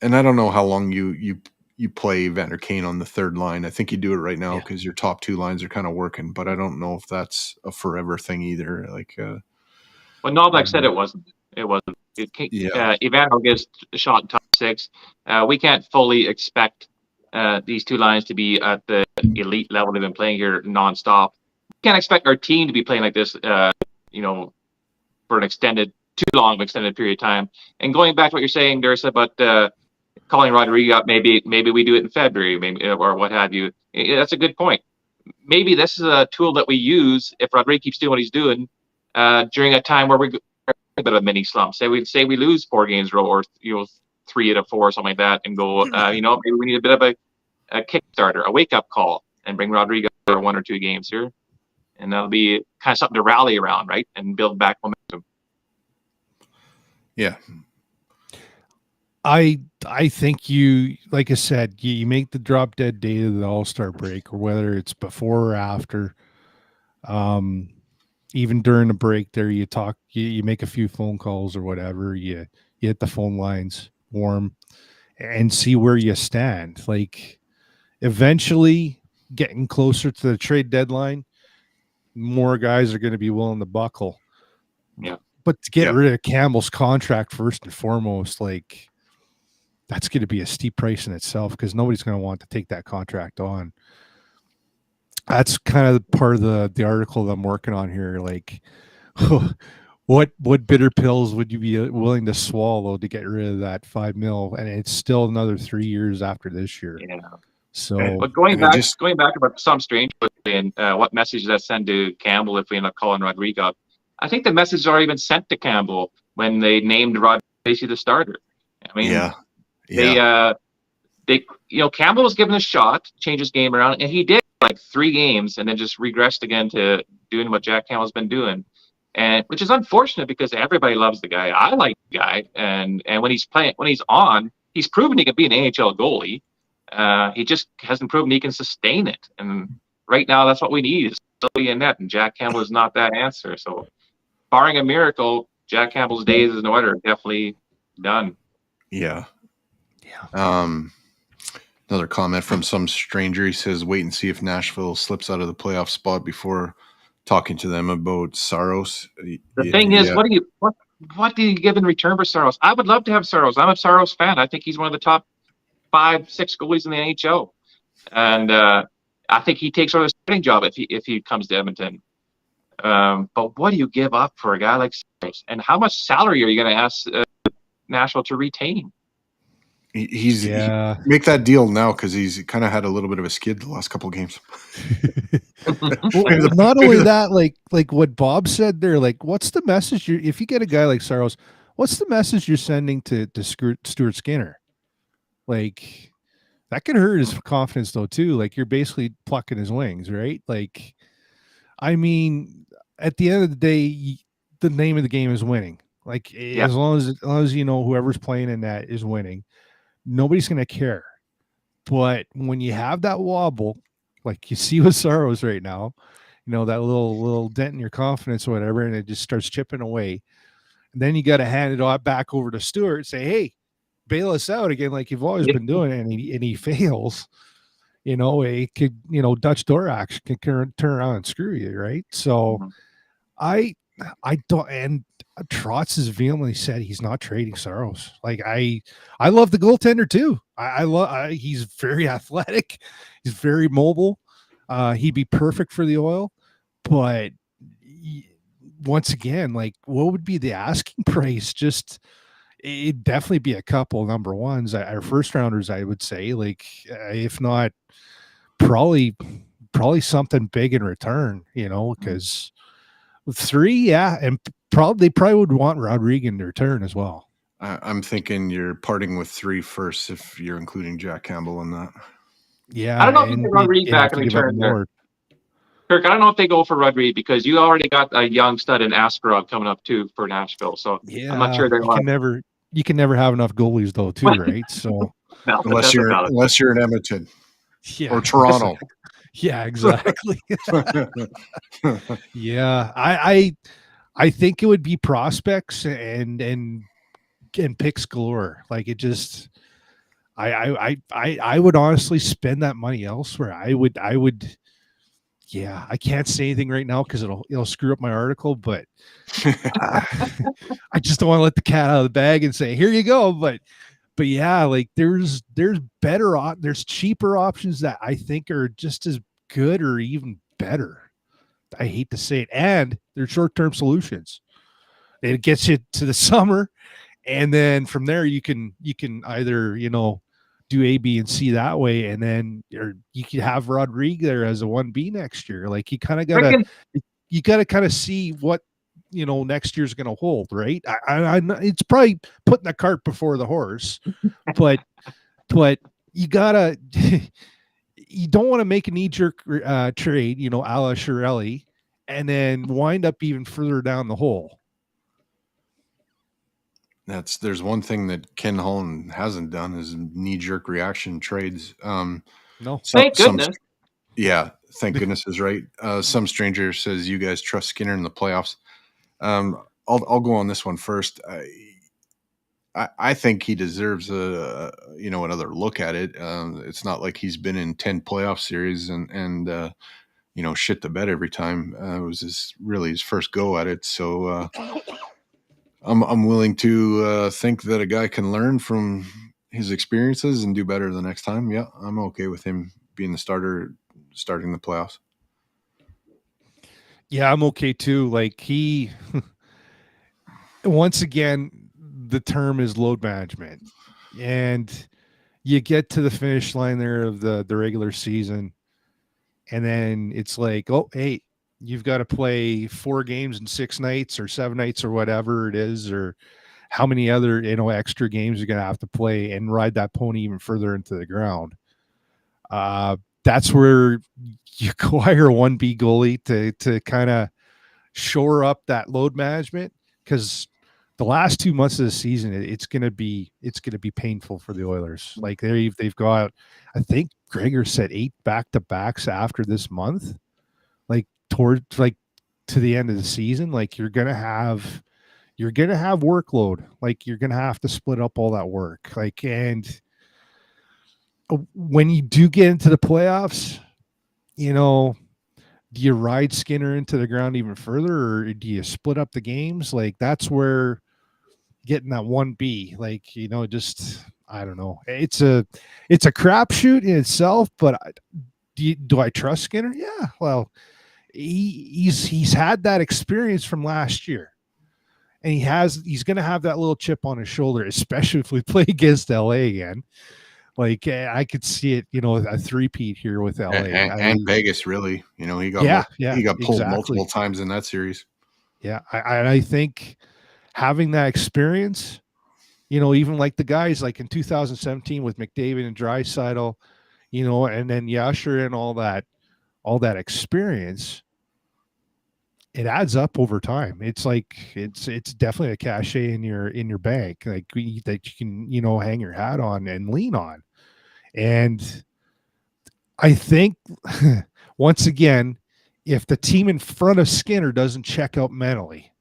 I don't know how long you play Vander Kane on the third line. I think you do it right now because your top two lines are kind of working, but I don't know if that's a forever thing either. Like, well, Novak said it wasn't. It wasn't. Evander gets a shot in top six. We can't fully expect these two lines to be at the elite level they've been playing here nonstop. We can't expect our team to be playing like this, for an too long of extended period of time. And going back to what you're saying, Dursa, about calling Rodrigo up, maybe we do it in February, maybe, or what have you. That's a good point. Maybe this is a tool that we use if Rodrigo keeps doing what he's doing during a time where we're a bit of a mini slump. Say we lose 4 games in a row, or 3 out of 4 or something like that, and go, maybe we need a bit of a kickstarter, a wake up call, and bring Rodrigo for 1 or 2 games here, and that'll be kind of something to rally around, right, and build back momentum. Yeah. I think you, like I said, you make the drop dead date of the All-Star break, or whether it's before or after. Even during the break there, you talk, you make a few phone calls or whatever. You hit the phone lines warm and see where you stand. Like, eventually, getting closer to the trade deadline, more guys are going to be willing to buckle. Yeah. But to get rid of Campbell's contract first and foremost, like, that's going to be a steep price in itself, because nobody's going to want to take that contract on. That's kind of part of the article that I'm working on here. Like, what bitter pills would you be willing to swallow to get rid of that $5 million? And it's still another 3 years after this year. Yeah. So, but going back about some strange and what message does that send to Campbell if we end up calling Rodrigo up? I think the message has already been sent to Campbell when they named Rod basically the starter. I mean, Campbell was given a shot to change his game around, and he did like 3 games, and then just regressed again to doing what Jack Campbell's been doing, and which is unfortunate because everybody loves the guy. I like the guy, and when he's on, he's proven he can be an AHL goalie. He just hasn't proven he can sustain it, and right now that's what we need is somebody in net, and Jack Campbell is not that answer. So, barring a miracle, Jack Campbell's days as an order are definitely done. Yeah. Another comment from some stranger. He says, wait and see if Nashville slips out of the playoff spot before talking to them about Saros. The thing is, what do you give in return for Saros? I would love to have Saros. I'm a Saros fan. I think he's one of the top 5-6 goalies in the NHL. And I think he takes over the starting job if he comes to Edmonton. But what do you give up for a guy like Saros? And how much salary are you going to ask Nashville to retain? He make that deal now, because he's kind of had a little bit of a skid the last couple of games. Well, not only that, like what Bob said there, like, what's the message if you get a guy like Saros, what's the message you're sending to Stuart Skinner? Like, that could hurt his confidence though too. Like, you're basically plucking his wings, right? Like, I mean, at the end of the day, the name of the game is winning. Like, as long as you know whoever's playing in that is winning, nobody's going to care. But when you have that wobble, like you see with Saros right now, that little dent in your confidence or whatever, and it just starts chipping away. And then you got to hand it all back over to Stuart and say, hey, bail us out again, like you've always been doing. And he fails. It could, Dutch door action can turn around and screw you, right? So I don't, and Trotz has vehemently said he's not trading Saros. Like, I love the goaltender too. I love, he's very athletic. He's very mobile. He'd be perfect for the Oil, but once again, like, what would be the asking price? Just, it'd definitely be a couple number ones. Our first rounders, I would say, like if not, probably something big in return. Because 3, yeah, and they probably would want Rodriguez in return as well. I'm thinking you're parting with 3 first if you're including Jack Campbell in that. Yeah, I don't know if you and can Rodriguez back in give up return there. more. Kirk, I don't know if they go for Rodriguez because you already got a young stud in Askarov coming up too for Nashville. So Yeah, I'm not sure they're you can never have enough goalies though, too, right? So no, unless you're in Edmonton or Toronto. Yeah, exactly. Yeah, I think it would be prospects and picks galore. Like it just, I would honestly spend that money elsewhere. I would. Yeah, I can't say anything right now because it'll screw up my article, but I just don't want to let the cat out of the bag and say, here you go. But yeah, like there's there's cheaper options that I think are just as good or even better. I hate to say it. And they're short-term solutions. It gets you to the summer, and then from there you can either, do A, B, and C that way, and then or you could have Rodriguez there as a 1B next year. Like you kind of gotta kind of see what next year's going to hold, right? I it's probably putting the cart before the horse, but you gotta you don't want to make a knee-jerk trade, a la Chiarelli, and then wind up even further down the hole. There's one thing that Ken Holland hasn't done is knee-jerk reaction trades. No, thank goodness. Thank goodness is right. Some stranger says you guys trust Skinner in the playoffs. I'll go on this one first. I think he deserves another look at it. It's not like he's been in 10 playoff series and shit the bed every time. It was his first go at it. So I'm willing to think that a guy can learn from his experiences and do better the next time. Yeah, I'm okay with him being the starter, starting the playoffs. Yeah, I'm okay too. Like he, once again, the term is load management, and you get to the finish line there of the regular season, and then it's like, oh, hey, you've got to play 4 games in 6 nights or 7 nights or whatever it is, or how many other extra games you're going to have to play and ride that pony even further into the ground. That's where you acquire a 1B goalie to kind of shore up that load management, because the last 2 months of the season, it's gonna be painful for the Oilers. Like they've got, I think Gregor said 8 back-to-backs after this month, like towards like to the end of the season. Like you're gonna have workload. Like you're gonna have to split up all that work. Like, and when you do get into the playoffs, do you ride Skinner into the ground even further, or do you split up the games? Like that's where getting that 1B, like, just, I don't know. It's a crapshoot in itself, but do I trust Skinner? Yeah. Well, he's had that experience from last year, and he's going to have that little chip on his shoulder, especially if we play against LA again. Like I could see it, a three-peat here with LA and Vegas. Really, he got pulled multiple times in that series. Yeah, I think having that experience, even like the guys like in 2017 with McDavid and Draisaitl, and then Yasher and all that experience, it adds up over time. It's like it's definitely a cachet in your bank, like that you can hang your hat on and lean on. And I think once again, if the team in front of Skinner doesn't check out mentally,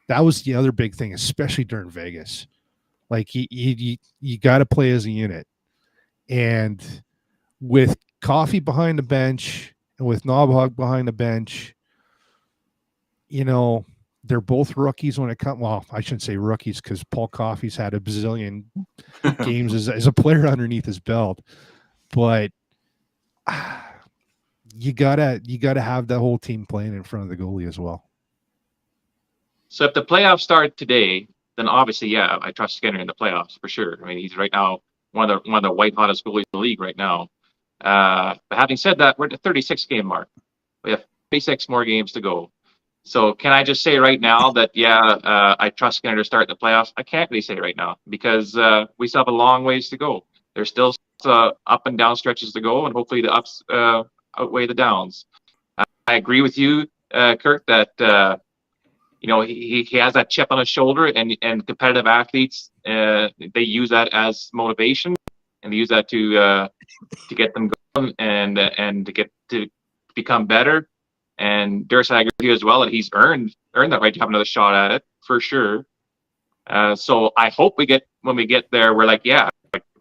that was the other big thing, especially during Vegas. Like you got to play as a unit, and with Coffey behind the bench and with Knobhog behind the bench, they're both rookies when it comes. Well, I shouldn't say rookies because Paul Coffey's had a bazillion games as a player underneath his belt, but you gotta have the whole team playing in front of the goalie as well. So if the playoffs start today then obviously, yeah, I trust Skinner in the playoffs for sure. I mean, he's right now one of the white hottest goalies in the league right now. But having said that, we're at the 36 game mark. We have 36 more games to go. So can I just say right now that I trust Skinner to start the playoffs? I can't really say right now because we still have a long ways to go. There's still up and down stretches to go, and hopefully the ups outweigh the downs. I agree with you, Kirk, that he has that chip on his shoulder, and competitive athletes they use that as motivation, and they use that to get them going and to get to become better. And Durst, I agree with you as well that he's earned that right to have another shot at it for sure. So I hope when we get there, we're like, yeah,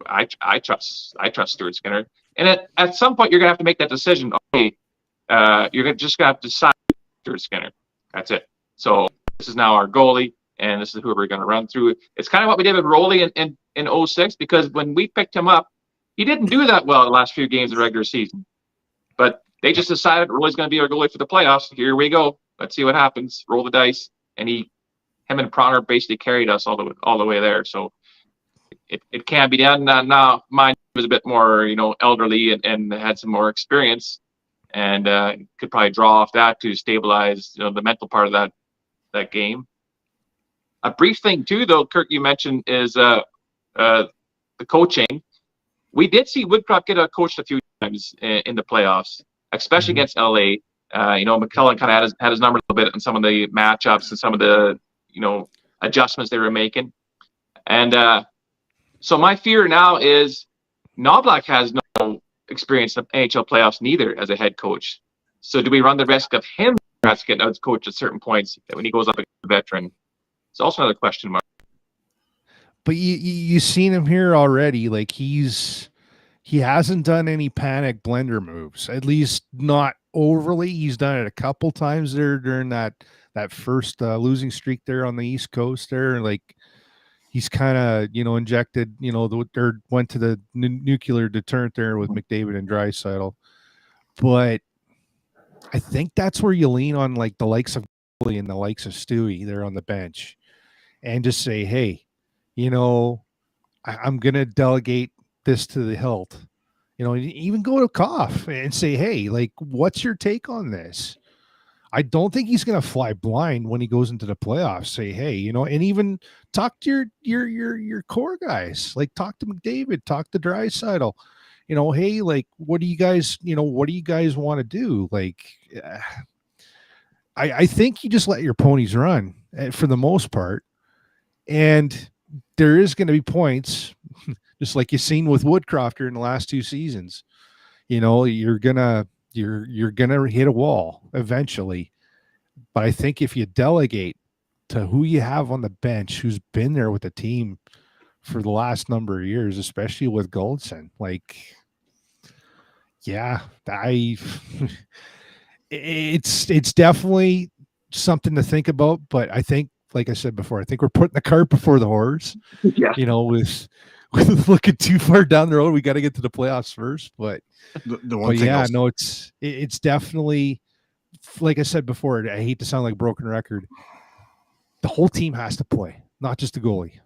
I trust Stuart Skinner. And at some point, you're gonna have to make that decision. Okay, you're just gonna have to decide Stuart Skinner. That's it. So this is now our goalie, and this is who we're gonna run through. It's kind of what we did with Roley in 06, because when we picked him up, he didn't do that well the last few games of the regular season. But they just decided Roley's going to be our goalie for the playoffs. Here we go. Let's see what happens. Roll the dice, and him and Pronger basically carried us all the way there. So it can be done. Now mine was a bit more elderly and had some more experience, and could probably draw off that to stabilize the mental part of that game. A brief thing too, though, Kirk, you mentioned is the coaching. We did see Woodcroft get coached a few times in the playoffs, especially against LA. McClellan kind of had his number a little bit in some of the matchups and some of the adjustments they were making. And so my fear now is Knobloch has no experience in NHL playoffs neither as a head coach. So do we run the risk of him perhaps getting out coached at certain points when he goes up against a veteran? It's also another question mark. But you seen him here already. Like he hasn't done any panic blender moves, at least not overly. He's done it a couple times there during that first losing streak there on the East Coast there. Like he's kind of, injected, or went to the nuclear deterrent there with McDavid and Draisaitl. But I think that's where you lean on like the likes of Goalie and the likes of Stewie there on the bench and just say, hey, I'm going to delegate this to the hilt, even go to Koff and say, hey, like, what's your take on this? I don't think he's going to fly blind when he goes into the playoffs. Say, hey, and even talk to your core guys, like talk to McDavid, talk to Draisaitl, hey, like, what do you guys want to do? Like, I think you just let your ponies run for the most part. And there is going to be points, just like you've seen with Woodcrofter in the last two seasons. You're gonna hit a wall eventually. But I think if you delegate to who you have on the bench, who's been there with the team for the last number of years, especially with Goldson, like, yeah, it's definitely something to think about. But I think, like I said before, I think we're putting the cart before the horse. Yeah. With looking too far down the road, we got to get to the playoffs first. But the one thing, it's definitely, like I said before, I hate to sound like a broken record. The whole team has to play, not just the goalie.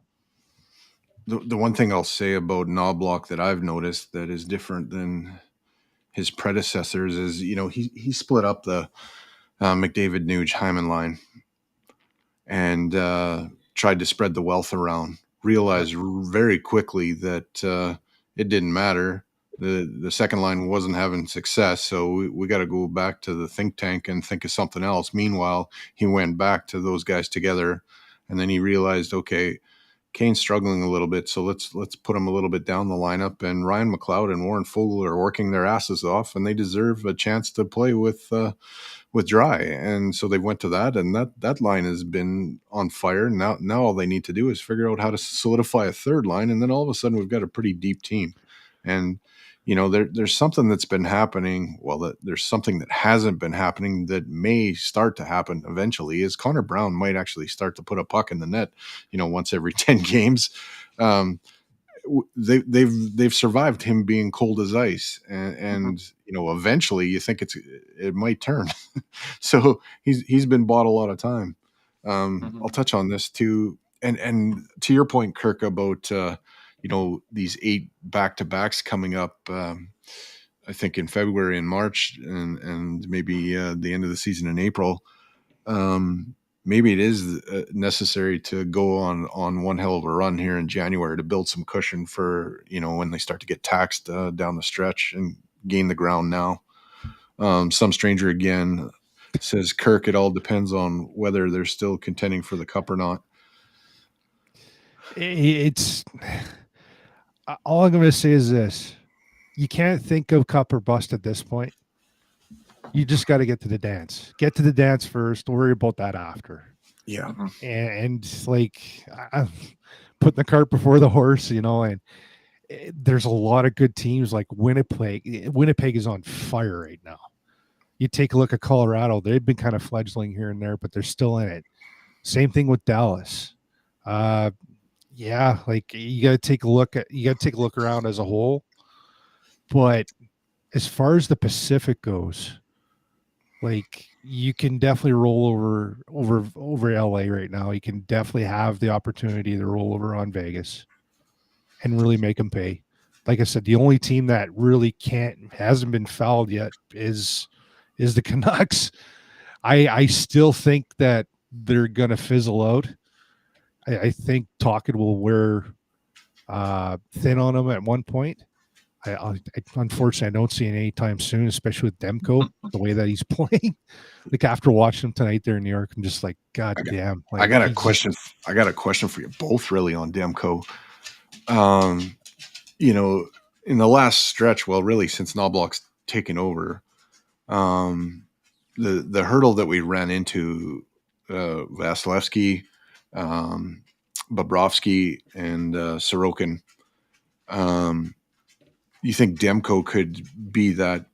The one thing I'll say about Knobloch that I've noticed that is different than his predecessors is, he split up the McDavid, Nuge, Hyman line and tried to spread the wealth around. Realized very quickly that it didn't matter. The second line wasn't having success, so we got to go back to the think tank and think of something else. Meanwhile, he went back to those guys together, and then he realized, okay, Kane's struggling a little bit, so let's put him a little bit down the lineup. And Ryan McLeod and Warren Foegele are working their asses off, and they deserve a chance to play with Dry. And so they went to that, and that line has been on fire. Now all they need to do is figure out how to solidify a third line, and then all of a sudden we've got a pretty deep team. And there's something that's been happening. Well, there's something that hasn't been happening that may start to happen eventually. Is Connor Brown might actually start to put a puck in the net, once every 10 games. They've survived him being cold as ice, and eventually you think it might turn. So he's been bought a lot of time. I'll touch on this too. and to your point, Kirk, about these 8 back-to-backs coming up. I think in February and March, and maybe the end of the season in April. Maybe it is necessary to go on one hell of a run here in January to build some cushion for when they start to get taxed down the stretch and gain the ground now. Some stranger again says, Kirk, it all depends on whether they're still contending for the cup or not. It's all I'm going to say is this: you can't think of cup or bust at this point. You just got to get to the dance. Get to the dance first. Worry about that after. Yeah, and like I'm putting the cart before the horse, and there's a lot of good teams like Winnipeg. Winnipeg is on fire right now. You take a look at Colorado; they've been kind of fledgling here and there, but they're still in it. Same thing with Dallas. Yeah, like you got to take a look around as a whole. But as far as the Pacific goes, like you can definitely roll over LA right now. You can definitely have the opportunity to roll over on Vegas and really make them pay. Like I said, the only team that really hasn't been fouled yet is the Canucks. I still think that they're gonna fizzle out. I think Tocchet will wear thin on them at one point. I unfortunately I don't see it anytime soon, especially with Demko, the way that he's playing. Like after watching him tonight there in New York, I'm just like, God damn! Like, I got a question. I got a question for you both, really, on Demko. In the last stretch, well, really since Knobloch's taken over, the hurdle that we ran into, Vasilevsky, Bobrovsky, and Sorokin. You think Demko could be that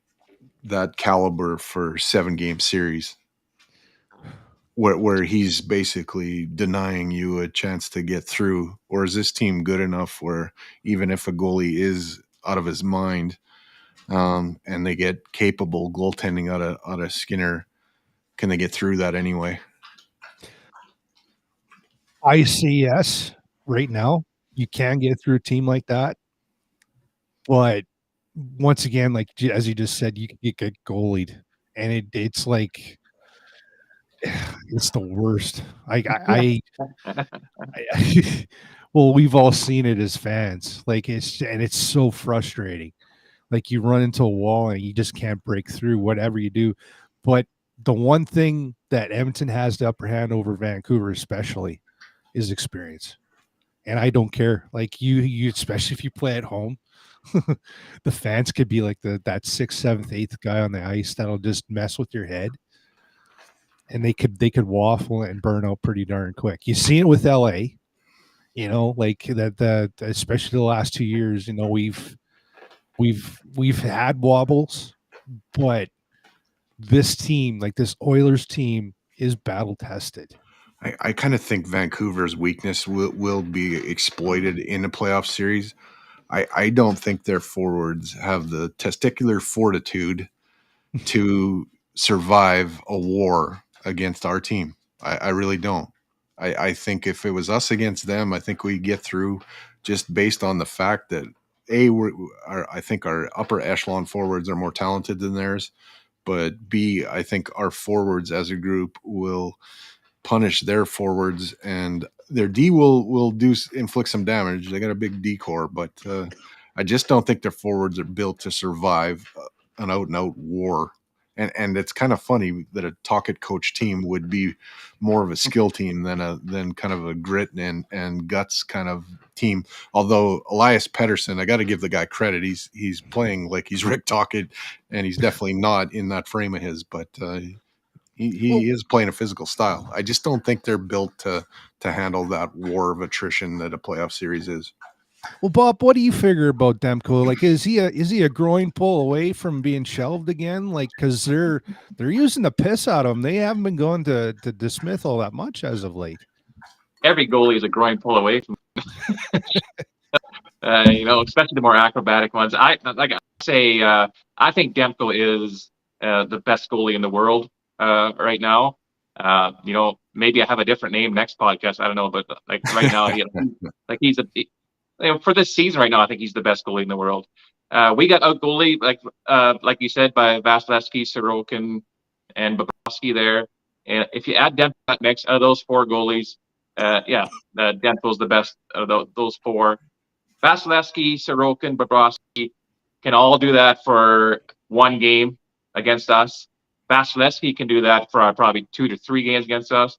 caliber for 7-game series, where he's basically denying you a chance to get through, or is this team good enough where even if a goalie is out of his mind, and they get capable goaltending out of Skinner, can they get through that anyway? I see yes. Right now, you can get through a team like that, but once again, like as you just said, you get goalied, and it's like it's the worst. I well, we've all seen it as fans. Like it's so frustrating. Like you run into a wall and you just can't break through whatever you do. But the one thing that Edmonton has the upper hand over Vancouver, especially, is experience. And I don't care. Like you especially if you play at home, the fans could be like that 6th, 7th, 8th guy on the ice that'll just mess with your head. And they could waffle and burn out pretty darn quick. You see it with LA, like that especially the last 2 years, we've had wobbles, but this team, like this Oilers team, is battle tested. I kind of think Vancouver's weakness will be exploited in a playoff series. I don't think their forwards have the testicular fortitude to survive a war against our team. I really don't. I think if it was us against them, I think we get through just based on the fact that I think our upper echelon forwards are more talented than theirs, but B, I think our forwards as a group will punish their forwards, and their D will inflict some damage. They got a big D core, but I just don't think their forwards are built to survive an out and out war. And it's kind of funny that a Tocchet coach team would be more of a skill team than kind of a grit and guts kind of team. Although Elias Pettersson, I got to give the guy credit. He's playing like he's Rick Tocchet, and he's definitely not in that frame of his, but he is playing a physical style. I just don't think they're built to handle that war of attrition that a playoff series is. Well, Bob, what do you figure about Demko? Like, is he a groin pull away from being shelved again? Like, because they're using the piss out of him. They haven't been going to DeSmith all that much as of late. Every goalie is a groin pull away from, especially the more acrobatic ones. I think Demko is the best goalie in the world right now. maybe I have a different name next podcast. I don't know, but like right now, he's for this season right now, I think he's the best goalie in the world. We got out goalie like you said by Vasilevsky, Sorokin, and Bobrovsky there. And if you add Demko to that mix, out of those 4 goalies, Demko's the best of those 4. Vasilevsky, Sorokin, Bobrovsky can all do that for 1 game against us. Vasilevsky can do that for probably 2 to 3 games against us.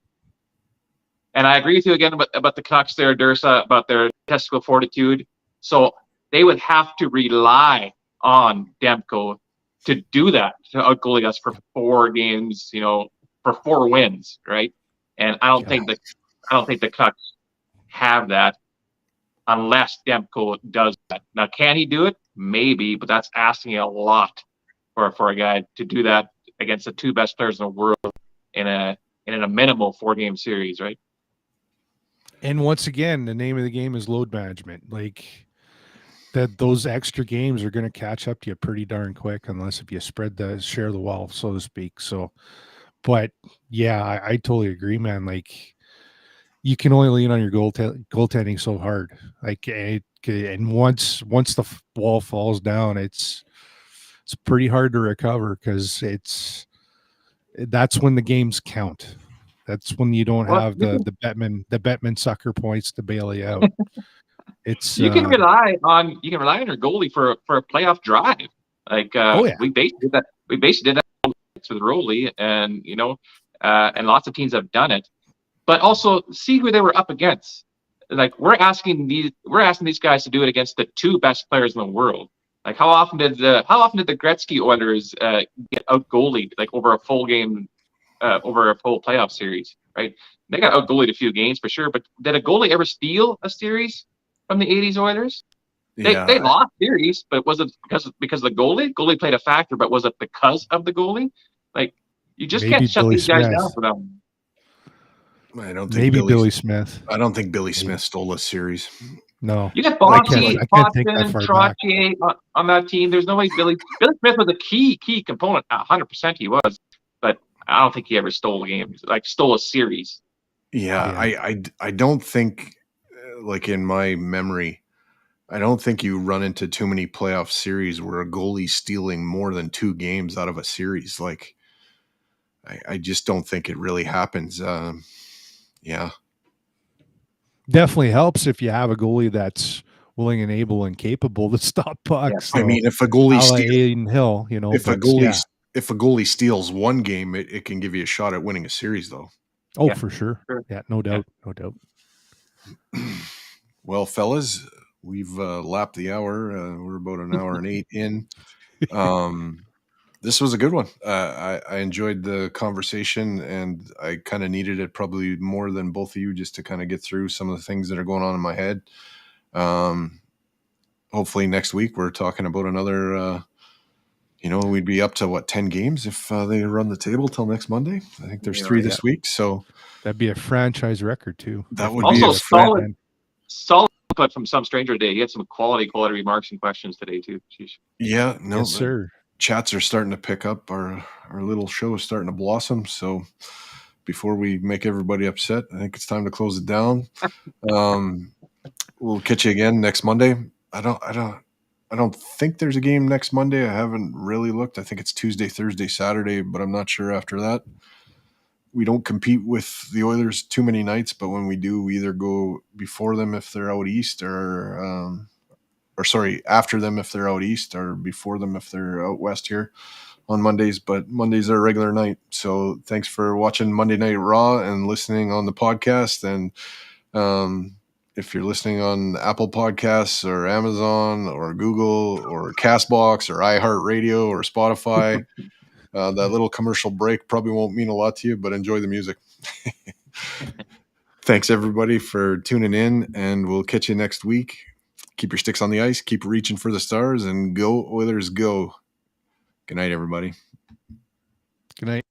And I agree with you again about the Canucks there, Dursa, about their testicle fortitude. So they would have to rely on Demko to do that, to outgoalie us for 4 games, for 4 wins, right? And I don't think the Canucks have that unless Demko does that. Now, can he do it? Maybe, but that's asking a lot for a guy to do that against the 2 best players in the world in a minimal 4-game series, right? And once again, the name of the game is load management. Like that, those extra games are going to catch up to you pretty darn quick, unless if you share the wealth, so to speak. So, but yeah, I totally agree, man. Like you can only lean on your goaltending so hard. Like, and once the wall falls down, it's pretty hard to recover because that's when the games count. That's when you don't have the Bettman sucker points to bail you out. It's you can rely on your goalie for a playoff drive. Like we basically did that with Roley, and and lots of teams have done it. But also see who they were up against. Like we're asking these guys to do it against the 2 best players in the world. Like how often did the Gretzky Oilers get out goalied like over a full game? Over a full playoff series, right? They got out-goalied a few games for sure, but did a goalie ever steal a series from the 80s Oilers? They lost series, but was it because of the goalie? Goalie played a factor, but was it because of the goalie? Like, you just can't shut these guys down for them. I don't think Billy Smith. I don't think Billy Smith stole a series. No. You got Boston, Trottier on that team. There's no way Billy Smith was a key component. 100% he was. But I don't think he ever stole a game, like stole a series. Yeah. I don't think, like in my memory, I don't think you run into too many playoff series where a goalie's stealing more than 2 games out of a series. Like, I just don't think it really happens. Yeah. Definitely helps if you have a goalie that's willing and able and capable to stop pucks. Yeah. I mean, if a goalie if a goalie steals 1 game, it can give you a shot at winning a series, though. Oh, yeah, for sure. Yeah, no doubt. No doubt. Well, fellas, we've lapped the hour. We're about an hour and 8 in. This was a good one. I enjoyed the conversation, and I kind of needed it probably more than both of you just to kind of get through some of the things that are going on in my head. Hopefully next week we're talking about another we'd be up to 10 games if they run the table till next Monday. I think there's 3 this week, so that'd be a franchise record too. That would also be solid input from some stranger today. He had some quality remarks and questions today too. Jeez. Yeah, no, yes, sir. Chats are starting to pick up. Our little show is starting to blossom. So before we make everybody upset, I think it's time to close it down. We'll catch you again next Monday. I don't think there's a game next Monday. I haven't really looked. I think it's Tuesday, Thursday, Saturday, but I'm not sure after that. We don't compete with the Oilers too many nights, but when we do, we either go before them if they're out east or after them if they're out east, or before them if they're out west here on Mondays. But Mondays are a regular night. So thanks for watching Monday Night Raw and listening on the podcast. And if you're listening on Apple Podcasts or Amazon or Google or CastBox or iHeartRadio or Spotify, that little commercial break probably won't mean a lot to you, but enjoy the music. Thanks, everybody, for tuning in, and we'll catch you next week. Keep your sticks on the ice, keep reaching for the stars, and go Oilers, go. Good night, everybody. Good night.